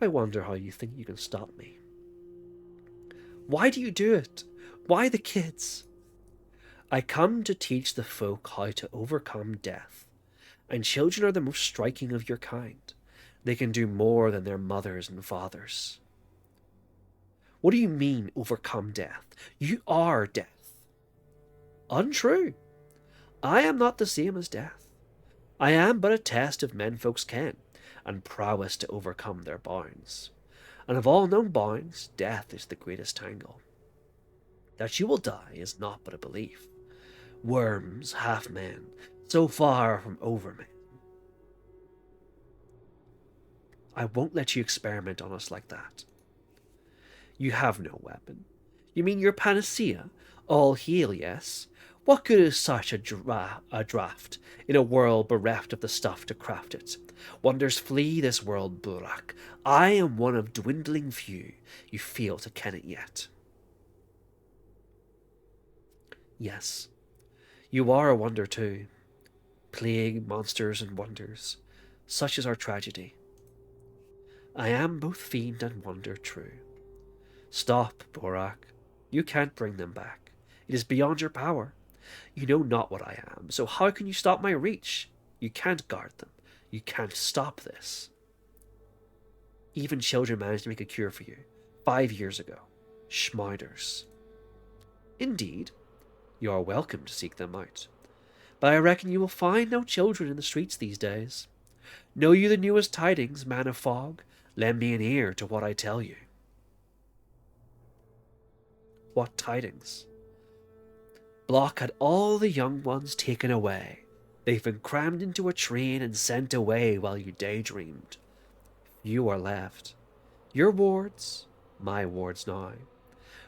A: I wonder how you think you can stop me. Why do you do it? Why the kids? I come to teach the folk how to overcome death, and children are the most striking of your kind. They can do more than their mothers and fathers. What do you mean, overcome death? You are death. Untrue. I am not the same as death. I am but a test of menfolk's ken, and prowess to overcome their bounds. And of all known bounds, death is the greatest tangle. That you will die is not but a belief. Worms, half men, so far from overmen. I won't let you experiment on us like that. You have no weapon. You mean your panacea? All heal, yes? What good is such a draught in a world bereft of the stuff to craft it? Wonders flee this world, Burak. I am one of dwindling few. You fail to ken it yet. Yes, you are a wonder too. Plague, monsters, and wonders. Such is our tragedy. I am both fiend and wonder true. Stop, Burak. You can't bring them back. It is beyond your power. You know not what I am, so how can you stop my reach? You can't guard them. You can't stop this. Even children managed to make a cure for you 5 years ago. Schmeiders. Indeed, you are welcome to seek them out. But I reckon you will find no children in the streets these days. Know you the newest tidings, man of fog? Lend me an ear to what I tell you. What tidings? Block had all the young ones taken away. They've been crammed into a train and sent away while you daydreamed. You are left. Your wards, my wards now.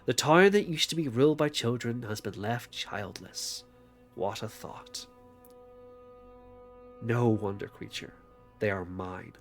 A: The town that used to be ruled by children has been left childless. What a thought. No wonder creature. They are mine.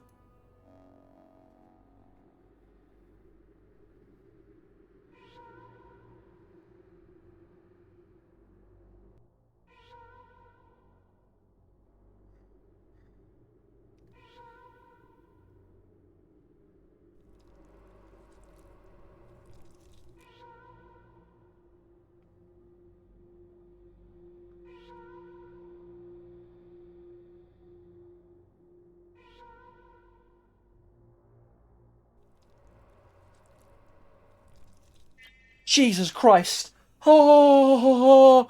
A: Jesus Christ! Oh, oh,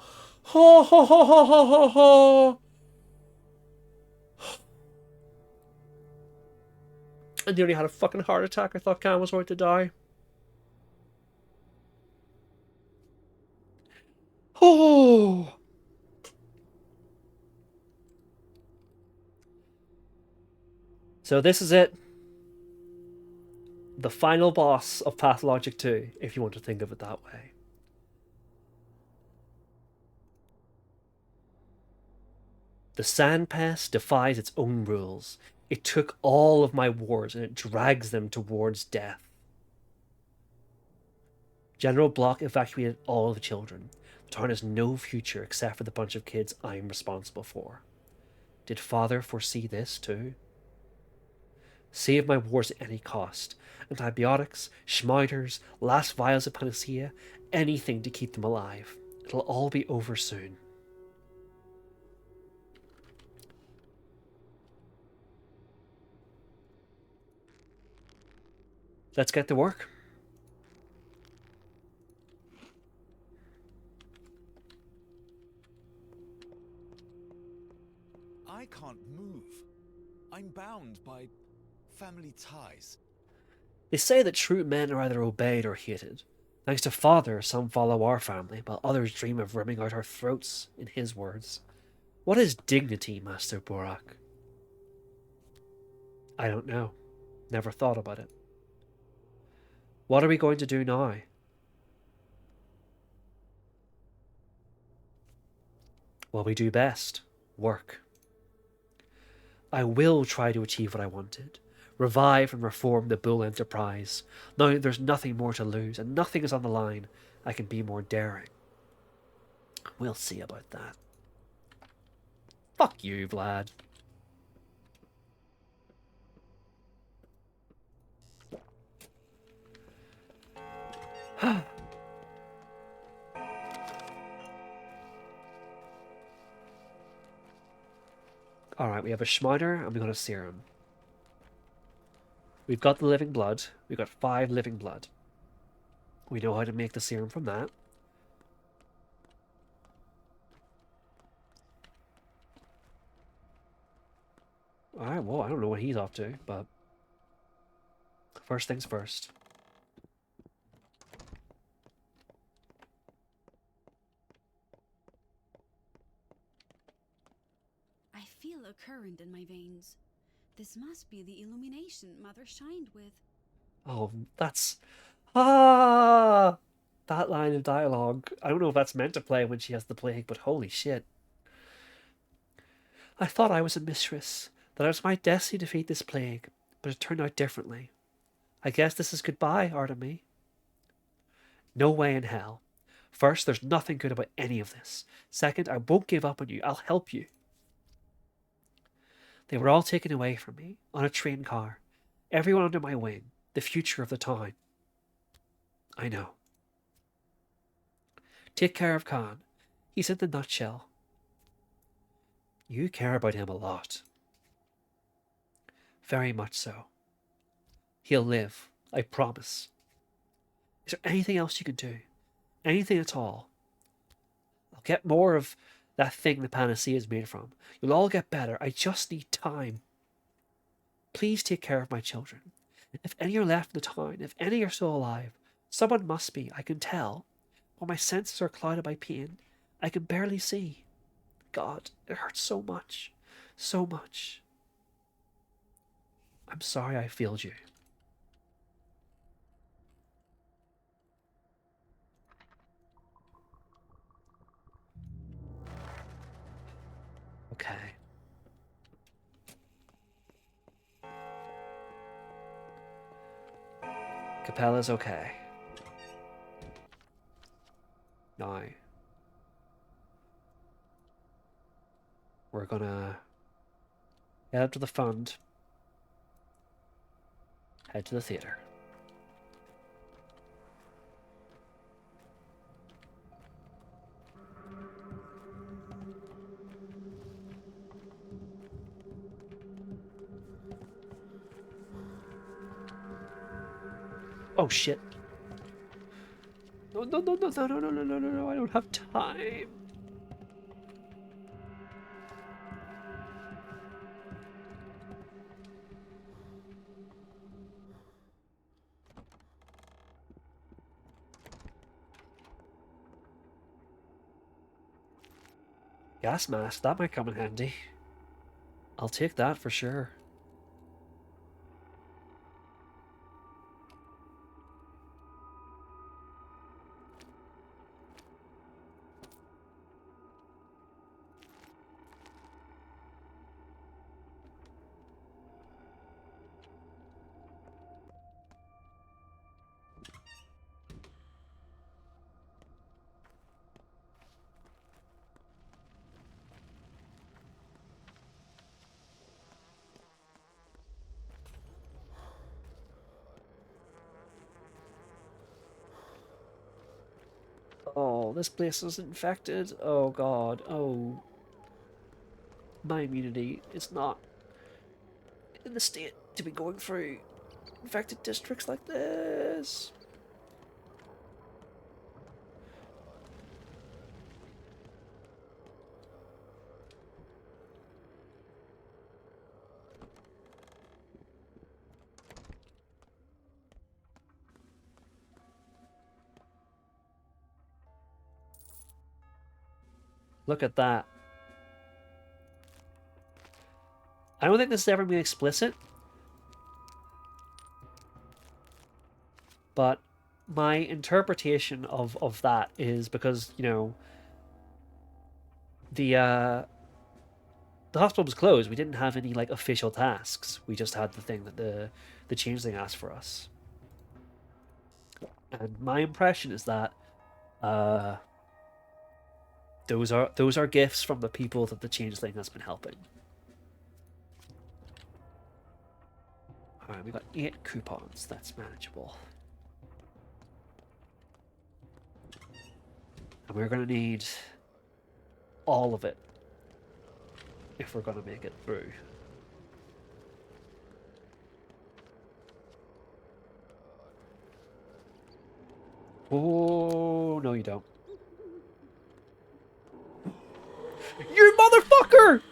A: oh, oh, oh. I nearly had a fucking heart attack. I thought Cam was about to die. Oh! So this is it. The final boss of Pathologic 2, if you want to think of it that way. The Sand Pest defies its own rules. It took all of my wars and it drags them towards death. General Block evacuated all of the children. The town has no future except for the bunch of kids I'm responsible for. Did Father foresee this too? Save my wars at any cost. Antibiotics, schmeiders, last vials of panacea, anything to keep them alive. It'll all be over soon. Let's get to work.
J: I can't move. I'm bound by family ties.
A: They say that true men are either obeyed or hated. Thanks to Father, some follow our family, while others dream of ripping out our throats, in his words. What is dignity, Master Borak? I don't know. Never thought about it. What are we going to do now? What we do best. Work. I will try to achieve what I wanted. Revive and reform the Bull Enterprise. Now there's nothing more to lose, and nothing is on the line. I can be more daring. We'll see about that. Fuck you, Vlad. Alright, we have a Schmeider and we got a Serum. We've got the living blood. We've got 5 living blood. We know how to make the serum from that. Alright, well, I don't know what he's up to, but first things first.
K: I feel a current in my veins. This must be the illumination Mother shined with.
A: Oh, that's... Ah! That line of dialogue. I don't know if that's meant to play when she has the plague, but holy shit. I thought I was a mistress, that it was my destiny to defeat this plague, but it turned out differently. I guess this is goodbye, Artemy. No way in hell. First, there's nothing good about any of this. Second, I won't give up on you. I'll help you. They were all taken away from me, on a train car. Everyone under my wing, the future of the town. I know. Take care of Khan. He's in the nutshell. You care about him a lot. Very much so. He'll live, I promise. Is there anything else you can do? Anything at all? I'll get more of that thing the panacea is made from. You'll all get better. I just need time. Please take care of my children. If any are left in the town, if any are still alive, someone must be, I can tell. But my senses are clouded by pain. I can barely see. God, it hurts so much. So much. I'm sorry I failed you. Okay. Capella's okay. Now, we're gonna head up to the fund, head to the theater. Oh shit. No, no, no, no, no, no, no, no, no, no, no, I don't have time. Gas mask, that might come in handy. I'll take that for sure. Oh, this place is infected. Oh god. Oh. My immunity is not in the state to be going through infected districts like this. Look at that. I don't think this has ever been explicit, but my interpretation of that is because, you know, the hospital was closed. We didn't have any like official tasks. We just had the thing that the changeling asked for us. And my impression is that those are gifts from the people that the changeling has been helping. Alright, we got 8 coupons. That's manageable. And we're gonna need all of it if we're gonna make it through. Oh, no you don't. You motherfucker!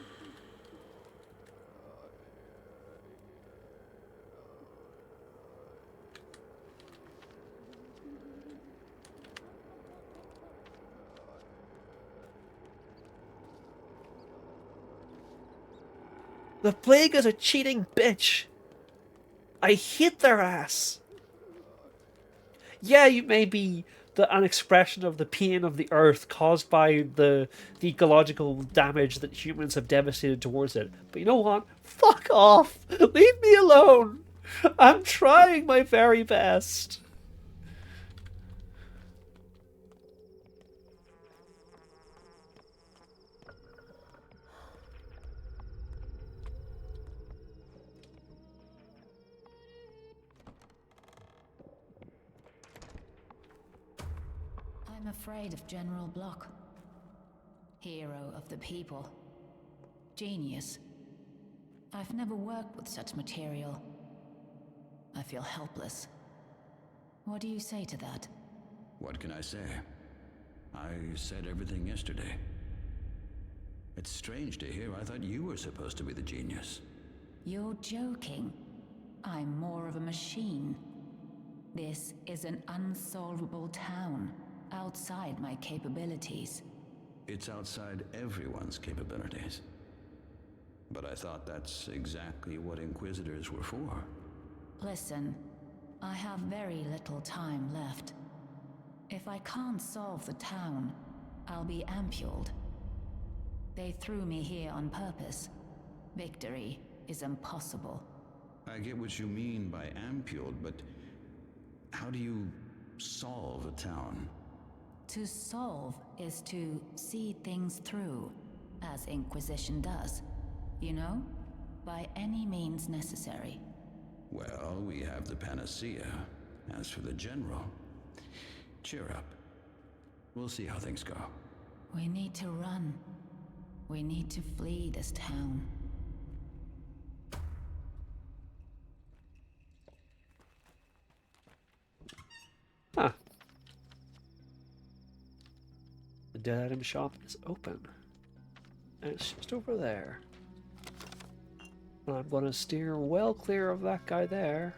A: The plague is a cheating bitch. I hate their ass. Yeah, you may be an expression of the pain of the earth caused by the ecological damage that humans have devastated towards it. But you know what? Fuck off! Leave me alone! I'm trying my very best.
E: I'm afraid of General Block. Hero of the people. Genius. I've never worked with such material. I feel helpless. What do you say to that?
G: What can I say? I said everything yesterday. It's strange to hear. I thought you were supposed to be the genius.
E: You're joking. I'm more of a machine. This is an unsolvable town, outside my capabilities.
G: It's outside everyone's capabilities. But I thought that's exactly what Inquisitors were for.
E: Listen, I have very little time left. If I can't solve the town, I'll be ampuled. They threw me here on purpose. Victory is impossible.
G: I get what you mean by ampuled, but how do you solve a town?
E: To solve is to see things through, as Inquisition does. You know? By any means necessary.
G: Well, we have the panacea. As for the General, cheer up. We'll see how things go.
E: We need to run. We need to flee this town.
A: Huh. The dead item shop is open. And it's just over there. And I'm gonna steer well clear of that guy there.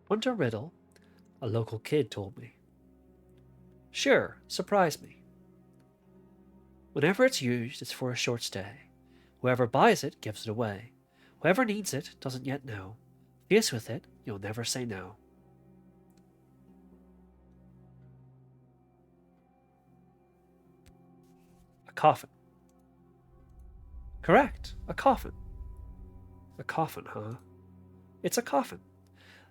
A: Hunter Riddle, a local kid, told me. Sure, surprise me. Whenever it's used, it's for a short stay. Whoever buys it gives it away. Whoever needs it doesn't yet know. Faced with it, you'll never say no. A coffin. Correct, a coffin. A coffin, huh? It's a coffin.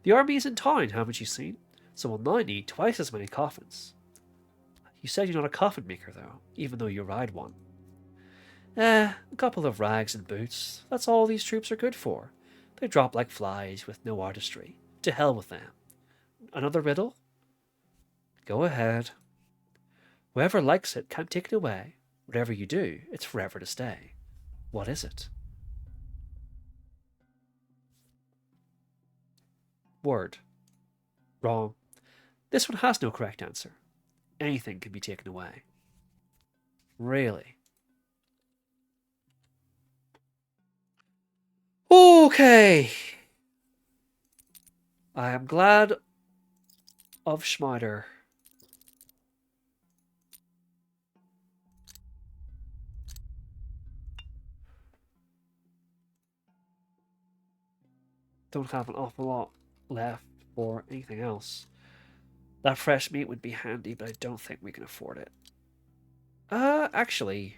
A: The army is in town, haven't you seen? So we'll now need twice as many coffins. You said you're not a coffin maker, though, even though you ride one. A couple of rags and boots. That's all these troops are good for. They drop like flies with no artistry. To hell with them. Another riddle? Go ahead. Whoever likes it can't take it away. Whatever you do, it's forever to stay. What is it? Word. Wrong. This one has no correct answer. Anything can be taken away. Really? Okay. I am glad of Schmider. Don't have an awful lot left for anything else. That fresh meat would be handy, but I don't think we can afford it. Actually,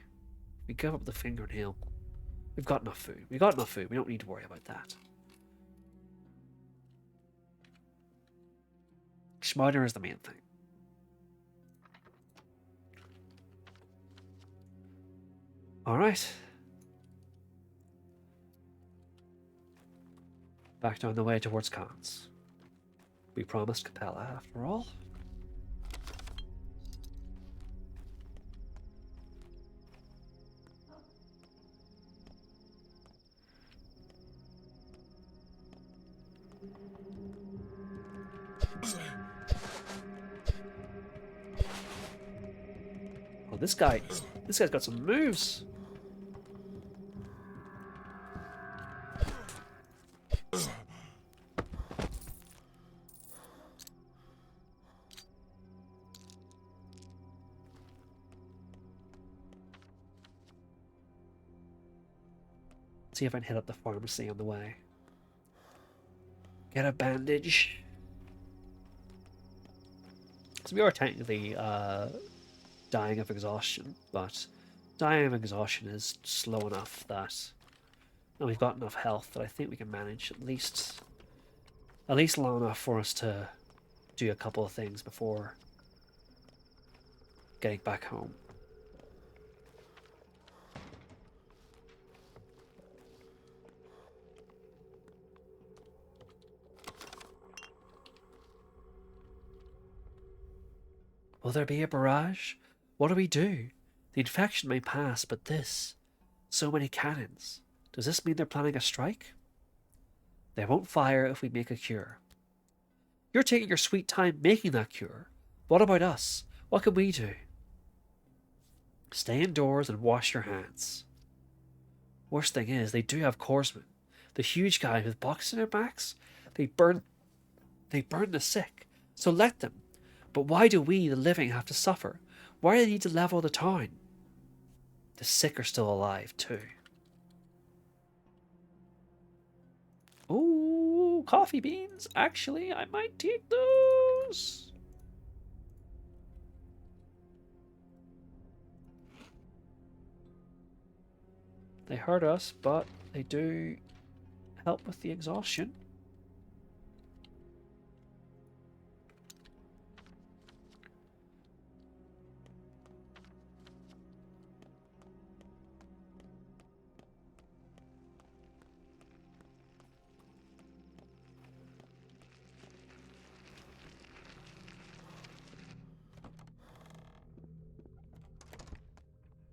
A: we give up the fingernail. We've got enough food. We got enough food. We don't need to worry about that. Schmider is the main thing. Alright. Back down the way towards Khan's. We promised Capella, after all. Oh, this guy's got some moves. See if I can hit up the pharmacy on the way. Get a bandage. So we are technically dying of exhaustion, but dying of exhaustion is slow enough that, and we've got enough health that I think we can manage at least long enough for us to do a couple of things before getting back home. Will there be a barrage? What do we do? The infection may pass, but this... So many cannons. Does this mean they're planning a strike? They won't fire if we make a cure. You're taking your sweet time making that cure. What about us? What can we do? Stay indoors and wash your hands. Worst thing is, they do have corpsmen. The huge guys with boxes in their backs. They burn the sick. So let them. But why do we, the living, have to suffer? Why do they need to level the town? The sick are still alive, too. Ooh, coffee beans. Actually, I might take those. They hurt us, but they do help with the exhaustion.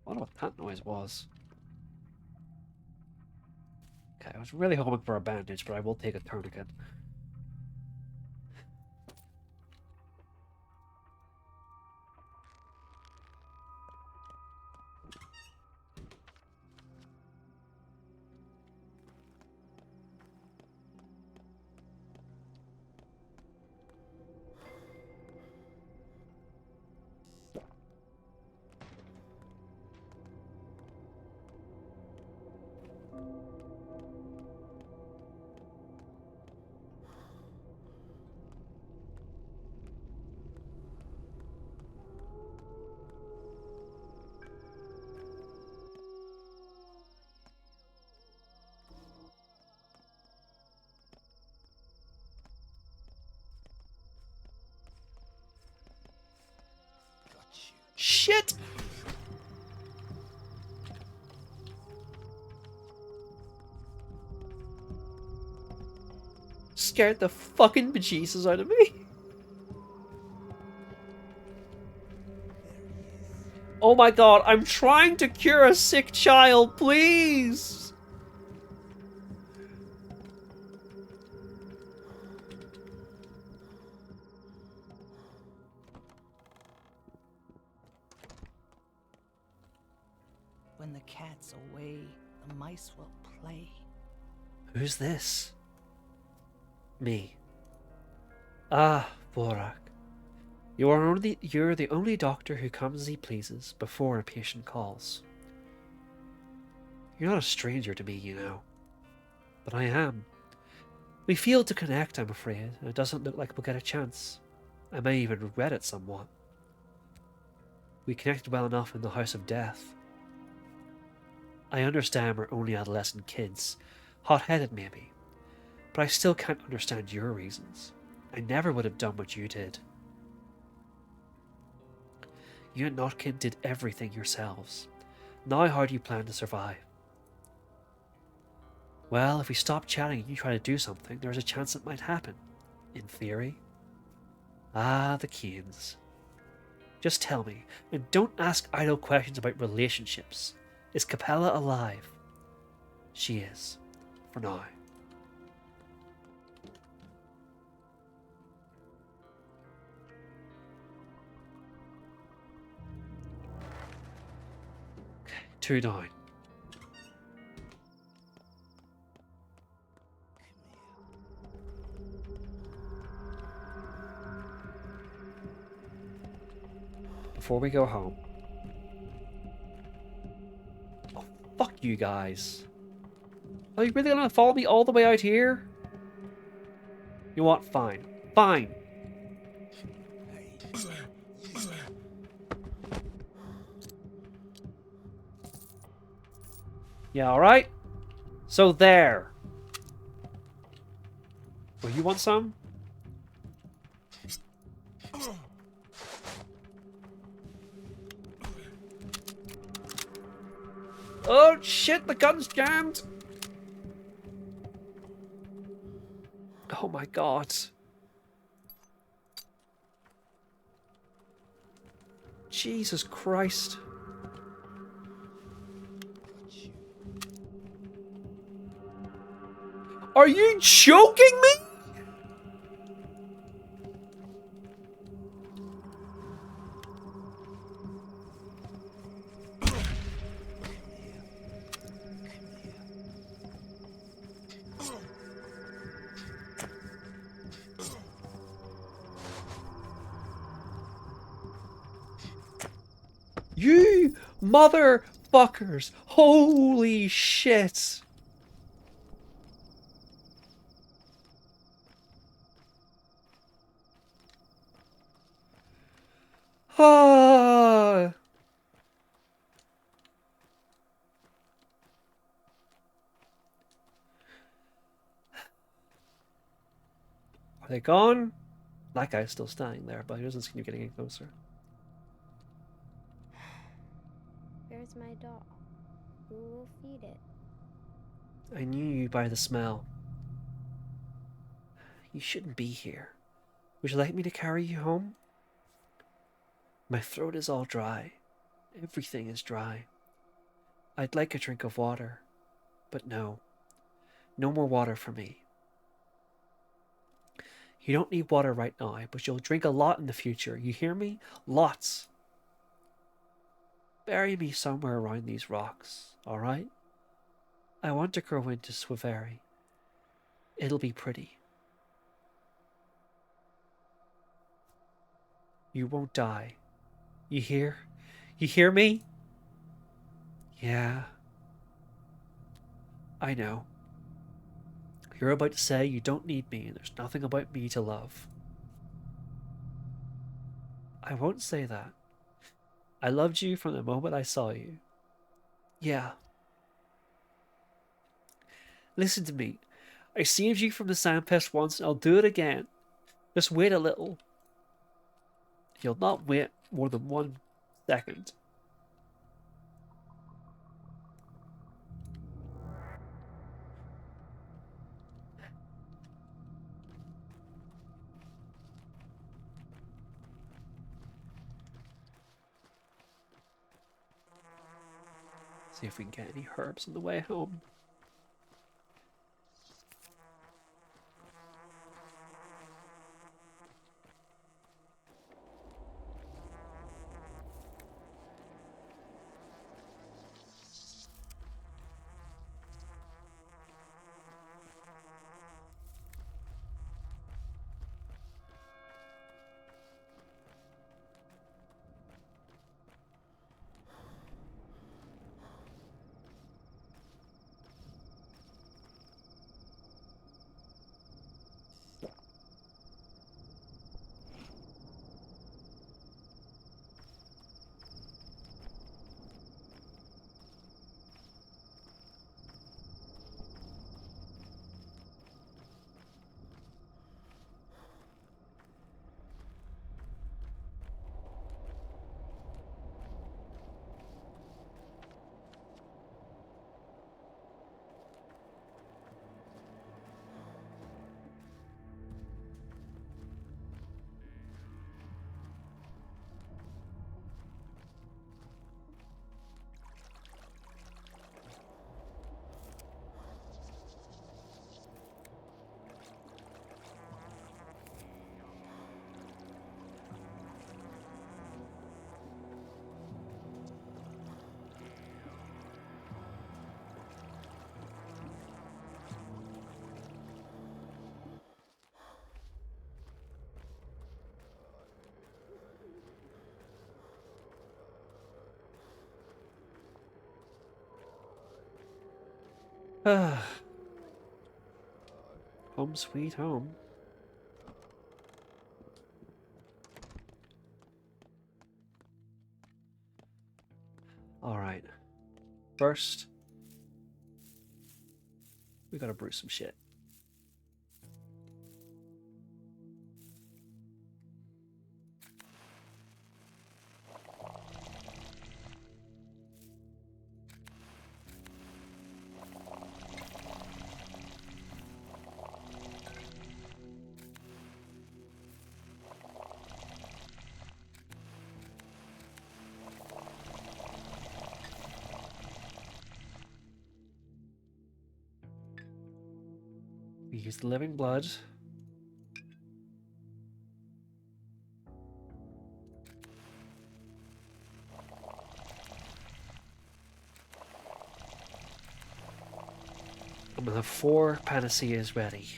A: I wonder what that noise was. Okay, I was really hoping for a bandage, but I will take a tourniquet. shit! Scared the fucking bejesus out of me. Oh my god, I'm trying to cure a sick child, please!
F: When the cat's away, the mice will play.
A: Who's this? Me. Ah, Borak. You're the only doctor who comes as he pleases before a patient calls. You're not a stranger to me, you know. But I am. We failed to connect, I'm afraid, and it doesn't look like we'll get a chance. I may even regret it somewhat. We connected well enough in the House of Death. I understand we're only adolescent kids, hot-headed maybe, but I still can't understand your reasons. I never would have done what you did. You and Notkin did everything yourselves. Now how do you plan to survive? Well, if we stop chatting and you try to do something, there's a chance it might happen. In theory. Ah, the Keens. Just tell me, and don't ask idle questions about relationships. Is Capella alive? She is. For now. Okay, 2 down. Before we go home. Oh, fuck you guys. Are you really gonna follow me all the way out here? You want? Fine. Fine. Yeah, alright? So there. Oh, you want some? Oh shit, the gun's jammed! Oh my god. Jesus Christ. Are you joking me? You motherfuckers! Holy shit! Ah! Are they gone? That guy's still standing there, but he doesn't seem to be getting any closer.
L: Where's my dog? Who will feed it?
A: I knew you by the smell. You shouldn't be here. Would you like me to carry you home? My throat is all dry. Everything is dry. I'd like a drink of water, but no. No more water for me. You don't need water right now, but you'll drink a lot in the future. You hear me? Lots. Bury me somewhere around these rocks, alright? I want to grow into Swiveri. It'll be pretty. You won't die. You hear? You hear me? Yeah. I know. You're about to say you don't need me and there's nothing about me to love. I won't say that. I loved you from the moment I saw you. Yeah. Listen to me. I saved you from the sandpest once and I'll do it again. Just wait a little. You'll not wait more than 1 second. See if we can get any herbs on the way home. Home sweet home. Alright. First, we gotta brew some shit. We use the living blood. And we'll have 4 panaceas ready.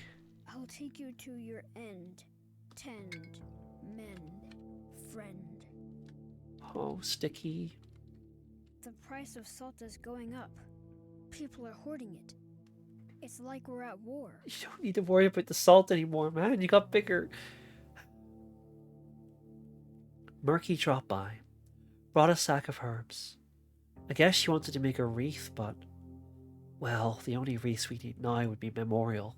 C: I'll take you to your end. Tend, mend, friend.
A: Oh, sticky.
C: The price of salt is going up. People are hoarding it. It's like we're at war.
A: You don't need to worry about the salt anymore, man. You got bigger. Murky dropped by. Brought a sack of herbs. I guess she wanted to make a wreath, but... well, the only wreaths we need now would be memorial.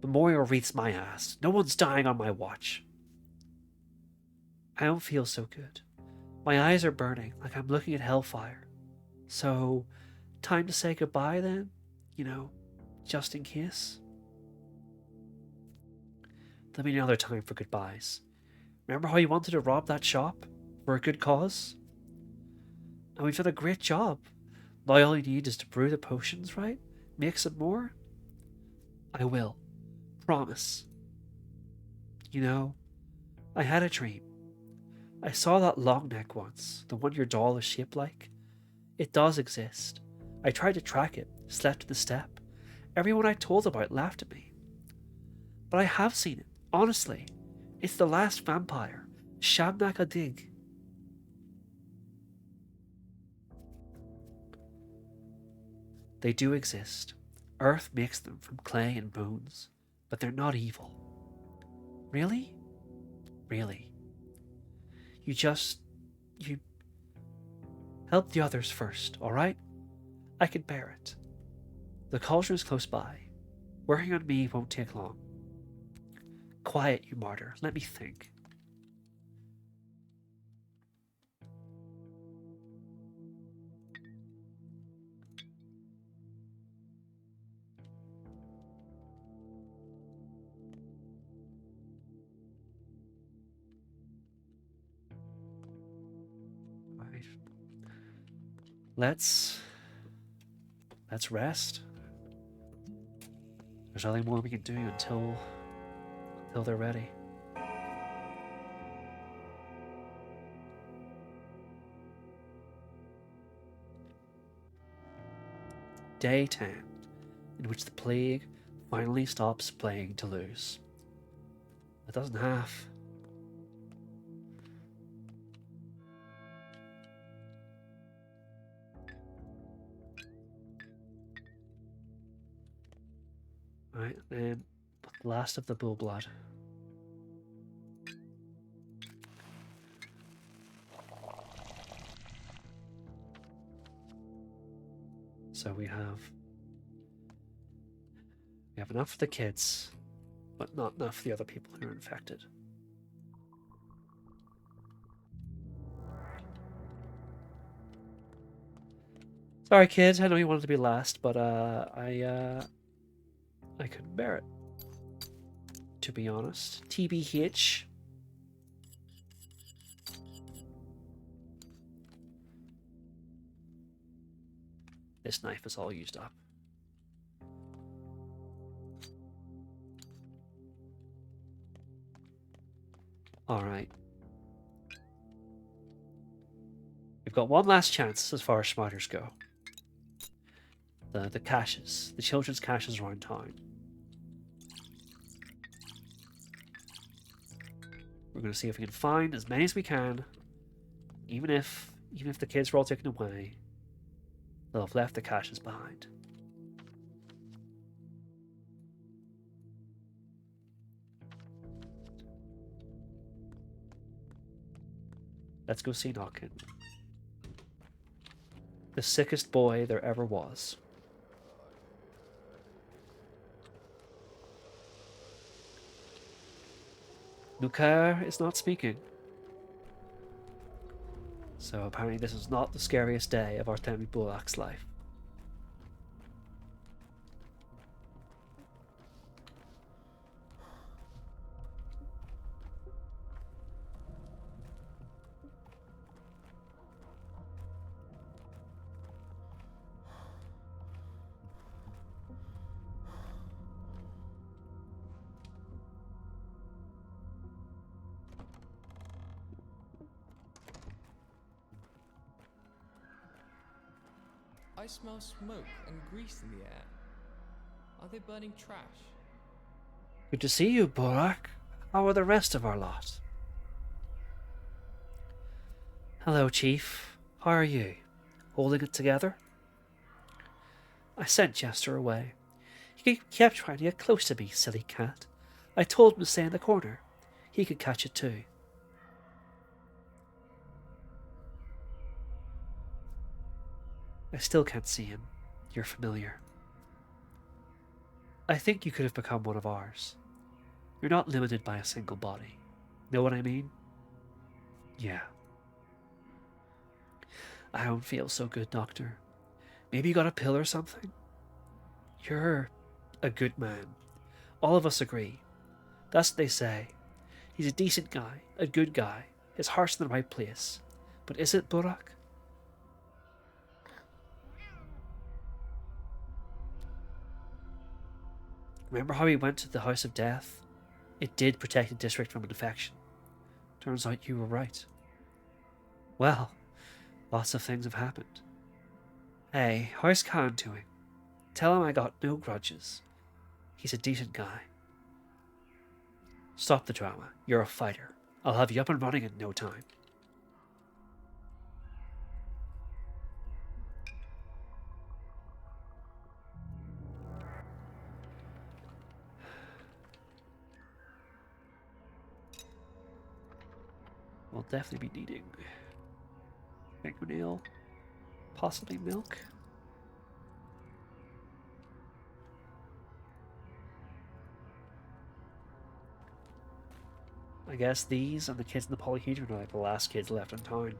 A: Memorial wreaths my ass. No one's dying on my watch. I don't feel so good. My eyes are burning, like I'm looking at hellfire. So, time to say goodbye then? You know, just in case? There'll be another time for goodbyes. Remember how you wanted to rob that shop? For a good cause? And we've done a great job. Now all you need is to brew the potions, right? Make some more? I will. Promise. You know, I had a dream. I saw that long neck once, the one your doll is shaped like. It does exist. I tried to track it, slept in the step. Everyone I told about laughed at me. But I have seen it, honestly. It's the last vampire, Shamnak Adig. They do exist. Earth makes them from clay and bones, but they're not evil. Really? Really. You help the others first, alright? I can bear it. The cauldron is close by. Working on me won't take long. Quiet, you martyr. Let me think. Right. Let's rest. There's nothing more we can do until they're ready. Day 10, in which the plague finally stops playing to lose. It doesn't half. Right, then the last of the bull blood. So we have enough for the kids, but not enough for the other people who are infected. Sorry, kids. I know you wanted to be last, but I couldn't bear it. To be honest, TBH. This knife is all used up. All right. We've got one last chance as far as smarters go. The caches, the children's caches around town. We're going to see if we can find as many as we can, even if the kids were all taken away. They'll have left the caches behind. Let's go see Knockin. The sickest boy there ever was. Nukair is not speaking. So apparently this is not the scariest day of Artemi Bulak's life.
M: I smell smoke and grease in the air. Are they burning trash?
A: Good to see you, Borak. How are the rest of our lot? Hello, Chief. How are you? Holding it together? I sent Jester away. He kept trying to get close to me, silly cat. I told him to stay in the corner. He could catch it too. I still can't see him. You're familiar. I think you could have become one of ours. You're not limited by a single body. Know what I mean? Yeah. I don't feel so good, Doctor. Maybe you got a pill or something? You're a good man. All of us agree. That's what they say. He's a decent guy, a good guy. His heart's in the right place. But is it, Borak? Remember how he went to the House of Death? It did protect the district from an infection. Turns out you were right. Well, lots of things have happened. Hey, how's Khan doing? Tell him I got no grudges. He's a decent guy. Stop the drama. You're a fighter. I'll have you up and running in no time. We'll definitely be needing fingernail, possibly milk. I guess these and the kids in the polyhedron are like the last kids left in town.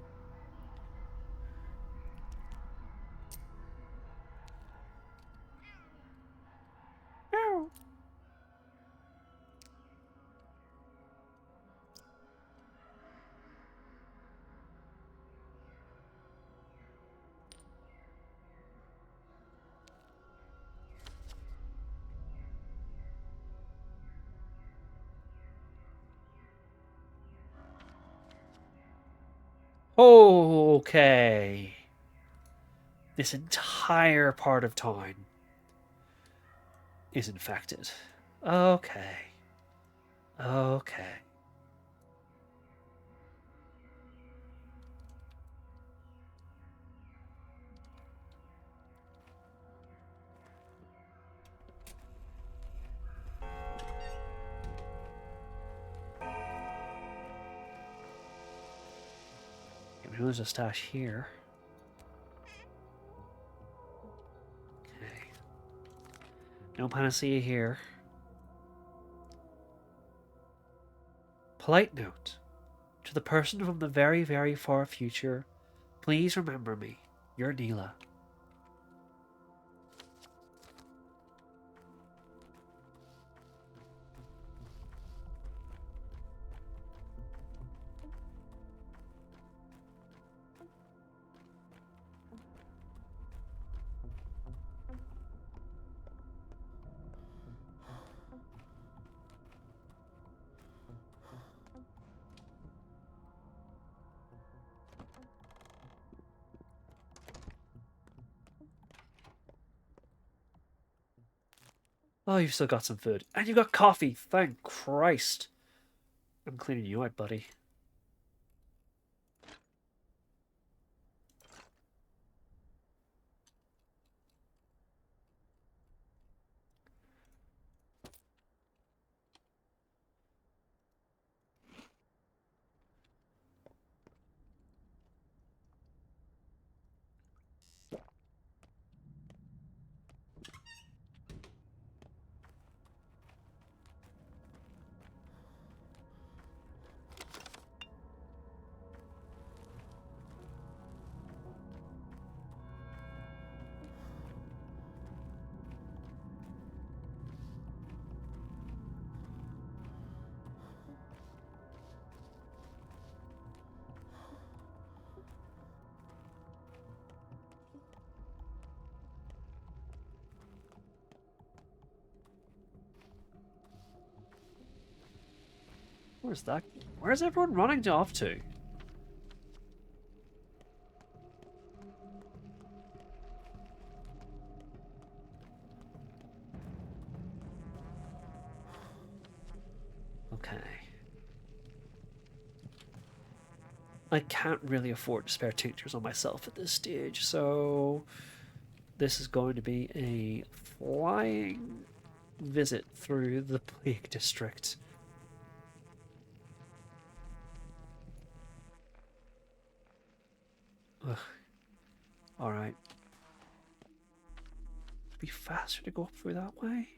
A: Okay. This entire part of town is infected. Okay. Okay. There's a stash here. Okay. No panacea here. Polite note. To the person from the very, very far future, please remember me. You're Neela. Oh, you've still got some food. And you've got coffee. Thank Christ. I'm cleaning you out, buddy. Where's that? Where's everyone running off to? Okay. I can't really afford to spare tinctures on myself at this stage, so this is going to be a flying visit through the Plague District. Ugh. Alright. It'd be faster to go up through that way.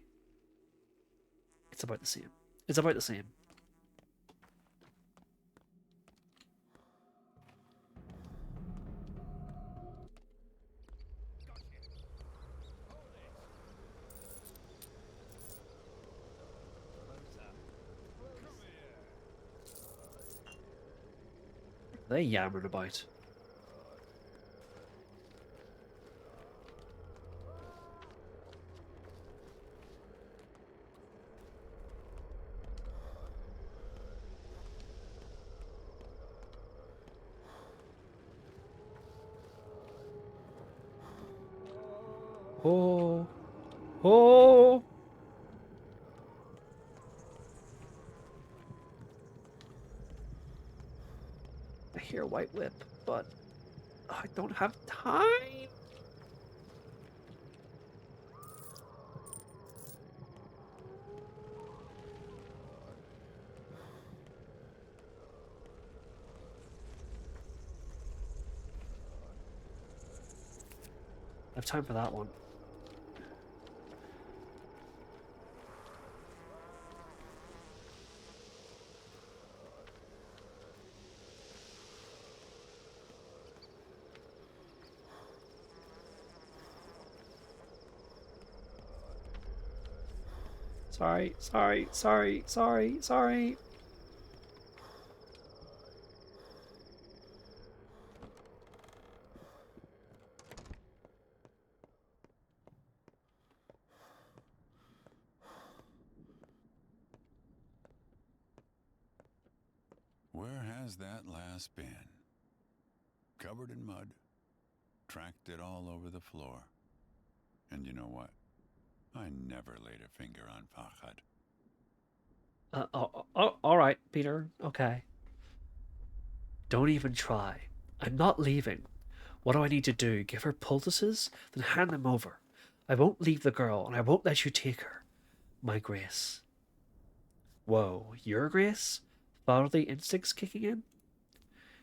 A: It's about the same. It's about the same. They yammering about. Oh. Oh. I hear White Whip, but I don't have time. I have time for that one. Sorry, sorry, sorry, sorry, sorry.
B: Where has that last been? covered in mud, tracked it all over the floor. And you know what? I never laid a finger on Fahad.
A: All right, Peter. Okay. Don't even try. I'm not leaving. What do I need to do? Give her poultices? Then hand them over. I won't leave the girl, and I won't let you take her. My Grace. Whoa, your Grace? Fatherly instincts kicking in?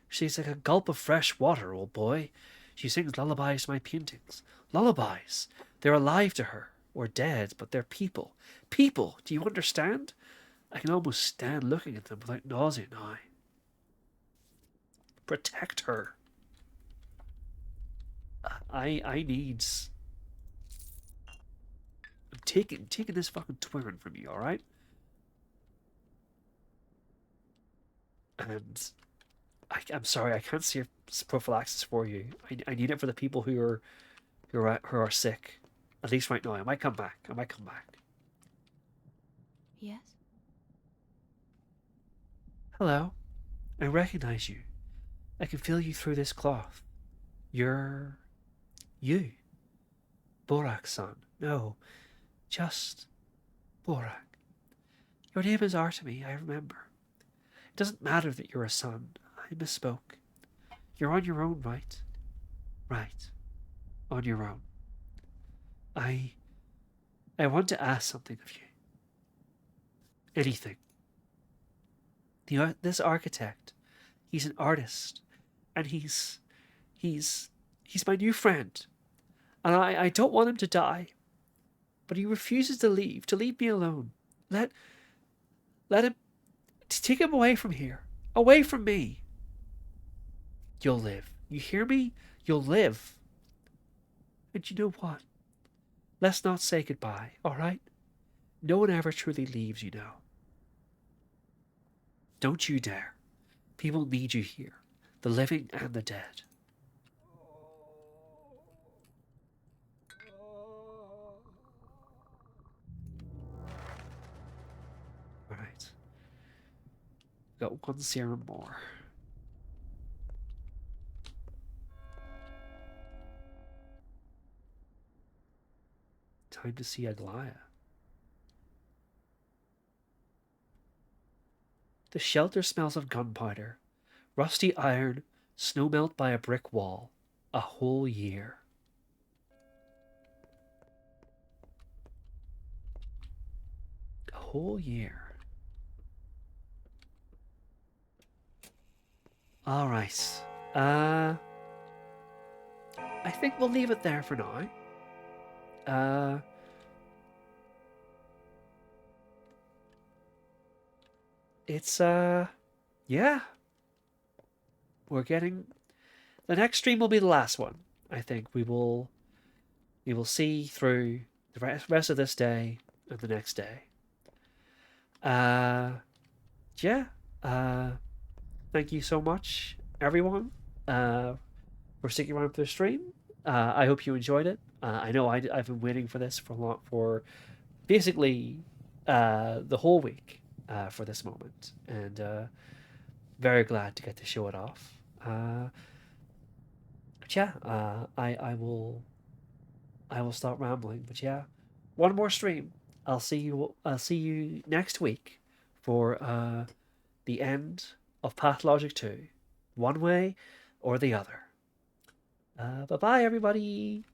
A: She's like a gulp of fresh water, old boy. She sings lullabies to my paintings. Lullabies! They're alive to her. Or dead, but they're people. People! Do you understand? I can almost stand looking at them without nausea now. Protect her. I needs. I'm taking this fucking twirling from you, alright? And I'm sorry, I can't see prophylaxis for you. I need it for the people who are sick. At least right now. I might come back.
E: Yes?
A: Hello. I recognize you. I can feel you through this cloth. You're... you. Borak-san. No, just Borak. Your name is Artemy, I remember. It doesn't matter that you're a son. I misspoke. You're on your own, right? Right. On your own. I want to ask something of you. Anything. This architect, he's an artist, and he's my new friend, and I don't want him to die, but he refuses to leave me alone. Let him, take him away from here, away from me. You'll live. You hear me? You'll live. And you know what? Let's not say goodbye, all right? No one ever truly leaves, you know. Don't you dare. People need you here, the living and the dead. Alright. Got one serum more. Time to see Aglaya. The shelter smells of gunpowder, rusty iron, snowmelt by a brick wall. A whole year. A whole year. Alright. I think we'll leave it there for now. It's, yeah. We're getting... The next stream will be the last one. I think we will see through the rest of this day and the next day. Yeah. Thank you so much, everyone, for sticking around for the stream. I hope you enjoyed it. I know I've been waiting for this for basically the whole week for this moment, and very glad to get to show it off. Yeah, I will stop rambling. But yeah, one more stream. I'll see you next week for the end of Pathologic 2, one way or the other. Bye bye, everybody.